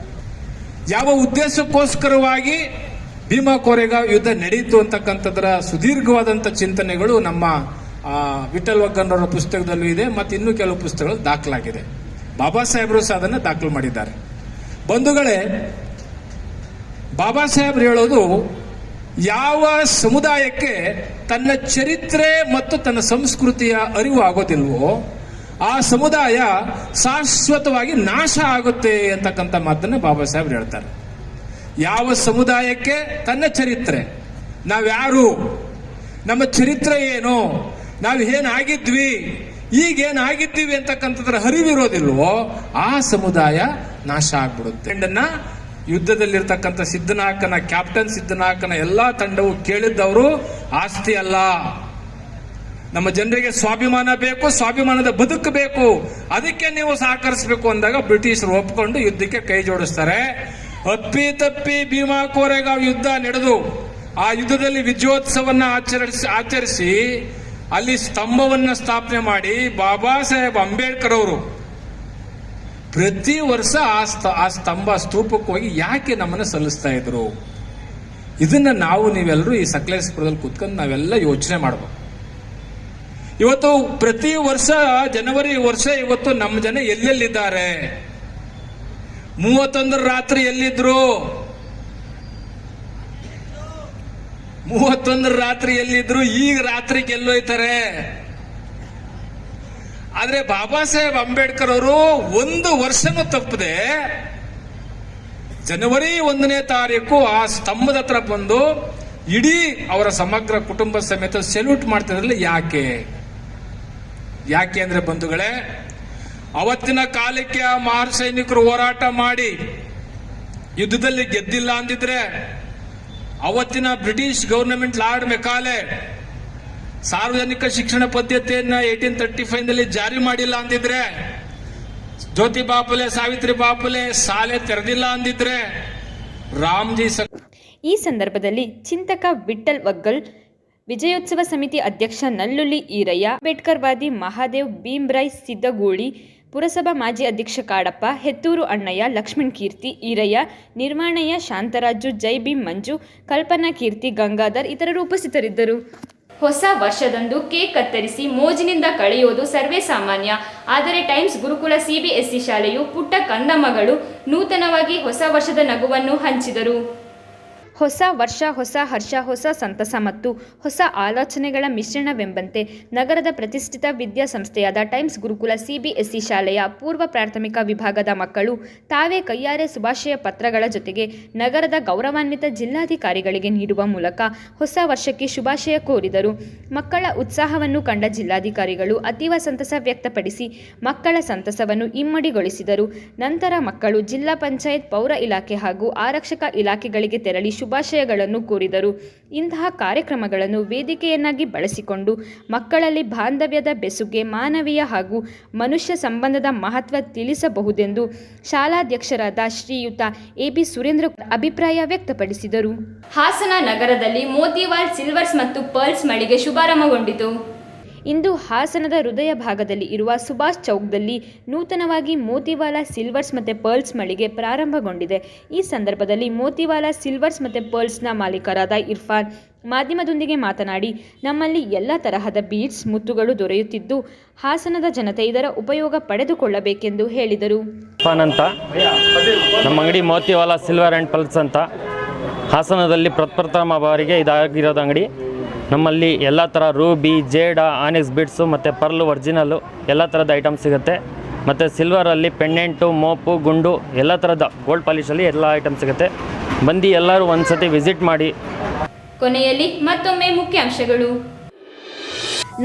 ಯಾವ ಉದ್ದೇಶಕ್ಕೋಸ್ಕರವಾಗಿ ಭೀಮಾ ಕೋರೆಗಾ ಯುದ್ಧ ನಡೀತು ಅಂತಕ್ಕಂಥದ್ರ ಸುದೀರ್ಘವಾದಂಥ ಚಿಂತನೆಗಳು ನಮ್ಮ ವಿಠಲ್ ಒಗ್ಗನ್ನವರ ಪುಸ್ತಕದಲ್ಲೂ ಇದೆ, ಮತ್ತು ಇನ್ನೂ ಕೆಲವು ಪುಸ್ತಕಗಳು ದಾಖಲಾಗಿದೆ. ಬಾಬಾ ಸಾಹೇಬರು ಸಹ ಅದನ್ನು ದಾಖಲು ಮಾಡಿದ್ದಾರೆ. ಬಂಧುಗಳೇ, ಬಾಬಾ ಸಾಹೇಬರು ಹೇಳೋದು, ಯಾವ ಸಮುದಾಯಕ್ಕೆ ತನ್ನ ಚರಿತ್ರೆ ಮತ್ತು ತನ್ನ ಸಂಸ್ಕೃತಿಯ ಅರಿವು ಆಗೋದಿಲ್ವೋ ಆ ಸಮುದಾಯ ಶಾಶ್ವತವಾಗಿ ನಾಶ ಆಗುತ್ತೆ ಅಂತಕ್ಕಂಥ ಮಾತನ್ನ ಬಾಬಾ ಸಾಹೇಬ್ರು ಹೇಳ್ತಾರೆ. ಯಾವ ಸಮುದಾಯಕ್ಕೆ ತನ್ನ ಚರಿತ್ರೆ, ನಾವ್ಯಾರು, ನಮ್ಮ ಚರಿತ್ರೆ ಏನು, ನಾವು ಏನಾಗಿದ್ವಿ, ಈಗೇನಾಗಿದ್ದೀವಿ ಅಂತಕ್ಕಂಥದ್ರ ಅರಿವಿರೋದಿಲ್ವೋ ಆ ಸಮುದಾಯ ನಾಶ ಆಗ್ಬಿಡುತ್ತೆ. ಯುದ್ಧದಲ್ಲಿರ್ತಕ್ಕಂಥ ಸಿದ್ದನಾಯಕನ, ಕ್ಯಾಪ್ಟನ್ ಸಿದ್ದನಾಯಕನ ಎಲ್ಲಾ ತಂಡವು ಕೇಳಿದ್ದವರು ಆಸ್ತಿ ಅಲ್ಲ, ನಮ್ಮ ಜನರಿಗೆ ಸ್ವಾಭಿಮಾನ ಬೇಕು, ಸ್ವಾಭಿಮಾನದ ಬದುಕು ಬೇಕು, ಅದಕ್ಕೆ ನೀವು ಸಹಕರಿಸಬೇಕು ಅಂದಾಗ ಬ್ರಿಟಿಷರು ಒಪ್ಪಿಕೊಂಡು ಯುದ್ಧಕ್ಕೆ ಕೈ ಜೋಡಿಸ್ತಾರೆ. ಅಪ್ಪಿ ತಪ್ಪಿ ಭೀಮಾ ಕೋರೆಗಾಂವ್ ಯುದ್ಧ ನಡೆದು ಆ ಯುದ್ಧದಲ್ಲಿ ವಿಜಯೋತ್ಸವನ್ನ ಆಚರಿಸಿ ಅಲ್ಲಿ ಸ್ತಂಭವನ್ನ ಸ್ಥಾಪನೆ ಮಾಡಿ ಬಾಬಾ ಸಾಹೇಬ್ ಅಂಬೇಡ್ಕರ್ ಅವರು ಪ್ರತಿ ವರ್ಷ ಆ ಸ್ತಂಭ ಸ್ತೂಪಕ್ಕೆ ಹೋಗಿ ಯಾಕೆ ನಮ್ಮನ್ನ ಸಲ್ಲಿಸ್ತಾ ಇದ್ರು? ಇದನ್ನ ನಾವು ನೀವೆಲ್ಲರೂ ಈ ಸಕಲೇಶಪುರದಲ್ಲಿ ಕೂತ್ಕೊಂಡು ನಾವೆಲ್ಲ ಯೋಚನೆ ಮಾಡಬೇಕು. ಇವತ್ತು ಪ್ರತಿ ವರ್ಷ ಜನವರಿ ವರ್ಷ ಇವತ್ತು ನಮ್ಮ ಜನ ಎಲ್ಲೆಲ್ಲಿದ್ದಾರೆ? 31 ರಾತ್ರಿ ಎಲ್ಲಿದ್ರು? 31 ರಾತ್ರಿ ಎಲ್ಲಿದ್ರು? ಈಗ ರಾತ್ರಿಗೆ ಎಲ್ಲೋಯ್ತಾರೆ. ಆದ್ರೆ ಬಾಬಾ ಸಾಹೇಬ್ ಅಂಬೇಡ್ಕರ್ ಅವರು ಒಂದು ವರ್ಷನೂ ತಪ್ಪದೆ ಜನವರಿ 1ನೇ ತಾರೀಕು ಆ ಸ್ತಂಭದ ಹತ್ರ ಬಂದು ಇಡೀ ಅವರ ಸಮಗ್ರ ಕುಟುಂಬ ಸಮೇತ ಸೆಲ್ಯೂಟ್ ಮಾಡ್ತಿದ್ರಲ್ಲ. ಯಾಕೆ ಅಂದ್ರೆ ಬಂಧುಗಳೇ, ಅವತ್ತಿನ ಕಾಲಕ್ಕೆ ಆ ಮಹಾರ್ ಸೈನಿಕರು ಹೋರಾಟ ಮಾಡಿ ಯುದ್ಧದಲ್ಲಿ ಗೆದ್ದಿಲ್ಲ ಅಂದಿದ್ರೆ, ಅವತ್ತಿನ ಬ್ರಿಟಿಷ್ ಗವರ್ನಮೆಂಟ್ ಲಾರ್ಡ್ ಮೆಕಾಲೆ ಸಾರ್ವಜನಿಕ ಶಿಕ್ಷಣ ಪದ್ಧತಿಯನ್ನ 1835 ಜಾರಿ ಮಾಡಿಲ್ಲ ಅಂದಿದ್ರೆ, ಜ್ಯೋತಿಬಾ ಫುಲೆ, ಸಾವಿತ್ರಿ ಬಾಪುಲೆ ಶಾಲೆ ತೆರೆದಿಲ್ಲ ಅಂದಿದ್ರೆ, ರಾಮ್ಜಿ ಈ ಸಂದರ್ಭದಲ್ಲಿ ಚಿಂತಕ ವಿಠಲ್ ವಗ್ಗಲ್, ವಿಜಯೋತ್ಸವ ಸಮಿತಿ ಅಧ್ಯಕ್ಷ ನಲ್ಲುಲಿ ಈರಯ್ಯ, ಅಂಬೇಡ್ಕರ್ವಾದಿ ಮಹಾದೇವ್ ಭೀಮ್ರಾಯ್ ಸಿದ್ದಗೂಳಿ, ಪುರಸಭಾ ಮಾಜಿ ಅಧ್ಯಕ್ಷ ಕಾಡಪ್ಪ, ಹೆತ್ತೂರು ಅಣ್ಣಯ್ಯ, ಲಕ್ಷ್ಮಣ್ ಕೀರ್ತಿ, ಈರಯ್ಯ, ನಿರ್ಮಾಣಯ್ಯ, ಶಾಂತರಾಜು, ಜೈ ಭೀಮ್ ಮಂಜು, ಕಲ್ಪನಾ ಕೀರ್ತಿ, ಗಂಗಾಧರ್ ಇತರರು ಉಪಸ್ಥಿತರಿದ್ದರು. ಹೊಸ ವರ್ಷದಂದು ಕೇಕ್ ಕತ್ತರಿಸಿ ಮೋಜಿನಿಂದ ಕಳೆಯುವುದು ಸರ್ವೇ ಸಾಮಾನ್ಯ. ಆದರೆ ಟೈಮ್ಸ್ ಗುರುಕುಲ CBSE ಶಾಲೆಯು ಪುಟ್ಟ ಕಂದಮ್ಮಗಳು ನೂತನವಾಗಿ ಹೊಸ ವರ್ಷದ ನಗುವನ್ನು ಹಂಚಿದರು. ಹೊಸ ವರ್ಷ, ಹೊಸ ಹರ್ಷ, ಹೊಸ ಸಂತಸ ಮತ್ತು ಹೊಸ ಆಲೋಚನೆಗಳ ಮಿಶ್ರಣವೆಂಬಂತೆ ನಗರದ ಪ್ರತಿಷ್ಠಿತ ವಿದ್ಯಾಸಂಸ್ಥೆಯಾದ ಟೈಮ್ಸ್ ಗುರುಕುಲ CBSE ಶಾಲೆಯ ಪೂರ್ವ ಪ್ರಾಥಮಿಕ ವಿಭಾಗದ ಮಕ್ಕಳು ತಾವೇ ಕೈಯಾರೆ ಶುಭಾಶಯ ಪತ್ರಗಳ ಜೊತೆಗೆ ನಗರದ ಗೌರವಾನ್ವಿತ ಜಿಲ್ಲಾಧಿಕಾರಿಗಳಿಗೆ ನೀಡುವ ಮೂಲಕ ಹೊಸ ವರ್ಷಕ್ಕೆ ಶುಭಾಶಯ ಕೋರಿದರು. ಮಕ್ಕಳ ಉತ್ಸಾಹವನ್ನು ಕಂಡ ಜಿಲ್ಲಾಧಿಕಾರಿಗಳು ಅತೀವ ಸಂತಸ ವ್ಯಕ್ತಪಡಿಸಿ ಮಕ್ಕಳ ಸಂತಸವನ್ನು ಇಮ್ಮಡಿಗೊಳಿಸಿದರು. ನಂತರ ಮಕ್ಕಳು ಜಿಲ್ಲಾ ಪಂಚಾಯತ್, ಪೌರ ಇಲಾಖೆ ಹಾಗೂ ಆರಕ್ಷಕ ಇಲಾಖೆಗಳಿಗೆ ತೆರಳಿ ಶುಭಾಶಯಗಳನ್ನು ಕೋರಿದರು. ಇಂತಹ ಕಾರ್ಯಕ್ರಮಗಳನ್ನು ವೇದಿಕೆಯನ್ನಾಗಿ ಬಳಸಿಕೊಂಡು ಮಕ್ಕಳಲ್ಲಿ ಬಾಂಧವ್ಯದ ಬೆಸುಗೆ, ಮಾನವೀಯ ಹಾಗೂ ಮನುಷ್ಯ ಸಂಬಂಧದ ಮಹತ್ವ ತಿಳಿಸಬಹುದೆಂದು ಶಾಲಾಧ್ಯಕ್ಷರಾದ ಶ್ರೀಯುತ AB ಸುರೇಂದ್ರ ಅಭಿಪ್ರಾಯ ವ್ಯಕ್ತಪಡಿಸಿದರು. ಹಾಸನ ನಗರದಲ್ಲಿ ಮೋತಿವಾಲ್ ಸಿಲ್ವರ್ಸ್ ಮತ್ತು ಪರ್ಲ್ಸ್ ಮಳಿಗೆ ಶುಭಾರಂಭಗೊಂಡಿತು. ಇಂದು ಹಾಸನದ ಹೃದಯ ಭಾಗದಲ್ಲಿ ಇರುವ ಸುಭಾಷ್ ಚೌಕ್ದಲ್ಲಿ ನೂತನವಾಗಿ ಮೋತಿವಾಲ ಸಿಲ್ವರ್ಸ್ ಮತ್ತು ಪರ್ಲ್ಸ್ ಮಳಿಗೆ ಪ್ರಾರಂಭಗೊಂಡಿದೆ. ಈ ಸಂದರ್ಭದಲ್ಲಿ ಮೋತಿವಾಲ ಸಿಲ್ವರ್ಸ್ ಮತ್ತು ಪರ್ಲ್ಸ್ನ ಮಾಲೀಕರಾದ ಇರ್ಫಾನ್ ಮಾಧ್ಯಮದೊಂದಿಗೆ ಮಾತನಾಡಿ, ನಮ್ಮಲ್ಲಿ ಎಲ್ಲ ತರಹದ ಬೀಡ್ಸ್, ಮುತ್ತುಗಳು ದೊರೆಯುತ್ತಿದ್ದು ಹಾಸನದ ಜನತೆ ಇದರ ಉಪಯೋಗ ಪಡೆದುಕೊಳ್ಳಬೇಕೆಂದು ಹೇಳಿದರು. ಇರ್ಫಾನ್ ಅಂತ, ನಮ್ಮ ಅಂಗಡಿ ಮೋತಿವಾಲ ಸಿಲ್ವರ್ ಆ್ಯಂಡ್ ಪರ್ಲ್ಸ್ ಅಂತ, ಹಾಸನದಲ್ಲಿ ಪ್ರಪ್ರಥಮ ಬಾರಿಗೆ ಇದಾಗಿರೋದು ಅಂಗಡಿ. ನಮ್ಮಲ್ಲಿ ಎಲ್ಲ ಥರ ರೂಬಿ, ಜೇಡ, ಆನೆಕ್ಸ್ ಬೀಡ್ಸು ಮತ್ತು ಪರ್ಲು ಒರಿಜಿನಲ್ಲು ಎಲ್ಲ ಥರದ ಐಟಮ್ ಸಿಗುತ್ತೆ. ಮತ್ತು ಸಿಲ್ವರಲ್ಲಿ ಪೆಂಡೆಂಟು, ಮೋಪು, ಗುಂಡು ಎಲ್ಲ ಥರದ ಗೋಲ್ಡ್ ಪಾಲಿಶಲ್ಲಿ ಎಲ್ಲ ಐಟಮ್ ಸಿಗುತ್ತೆ. ಬಂದು ಎಲ್ಲರೂ ಒಂದು ಸತಿ ವಿಸಿಟ್ ಮಾಡಿ. ಕೊನೆಯಲ್ಲಿ ಮತ್ತೊಮ್ಮೆ ಮುಖ್ಯಾಂಶಗಳು.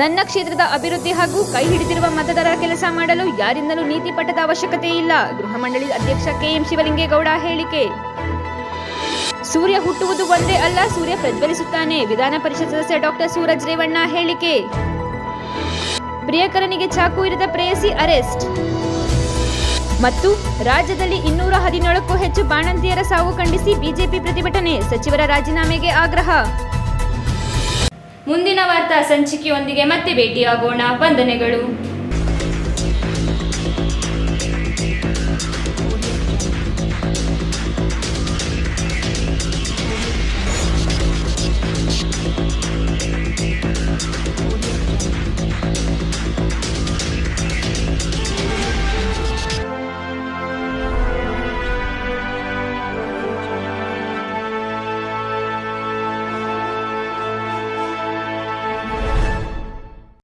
ನನ್ನ ಕ್ಷೇತ್ರದ ಅಭಿವೃದ್ಧಿ ಹಾಗೂ ಕೈ ಹಿಡಿದಿರುವ ಮತದಾರರ ಕೆಲಸ ಮಾಡಲು ಯಾರಿಂದಲೂ ನೀತಿ ಪಟ್ಟದ ಅವಶ್ಯಕತೆ ಇಲ್ಲ. ಗೃಹ ಮಂಡಳಿ ಅಧ್ಯಕ್ಷ KM ಶಿವಲಿಂಗೇಗೌಡ ಹೇಳಿಕೆ. ಸೂರ್ಯ ಹುಟ್ಟುವುದು ಒಂದೇ ಅಲ್ಲ, ಸೂರ್ಯ ಪ್ರಜ್ವಲಿಸುತ್ತಾನೆ. ವಿಧಾನ ಪರಿಷತ್ ಸದಸ್ಯ ಡಾಕ್ಟರ್ ಸೂರಜ್ ರೇವಣ್ಣ ಹೇಳಿಕೆ. ಪ್ರಿಯಕರನಿಗೆ ಚಾಕು ಇರಿದ ಪ್ರೇಯಸಿ ಅರೆಸ್ಟ್. ಮತ್ತು ರಾಜ್ಯದಲ್ಲಿ 217ಕ್ಕೂ ಹೆಚ್ಚು ಬಾಣಂತಿಯರ ಸಾವು ಖಂಡಿಸಿ ಬಿಜೆಪಿ ಪ್ರತಿಭಟನೆ, ಸಚಿವರ ರಾಜೀನಾಮೆಗೆ ಆಗ್ರಹ. ಮುಂದಿನ ವಾರ್ತಾ ಸಂಚಿಕೆಯೊಂದಿಗೆ ಮತ್ತೆ ಭೇಟಿಯಾಗೋಣ. ವಂದನೆಗಳು.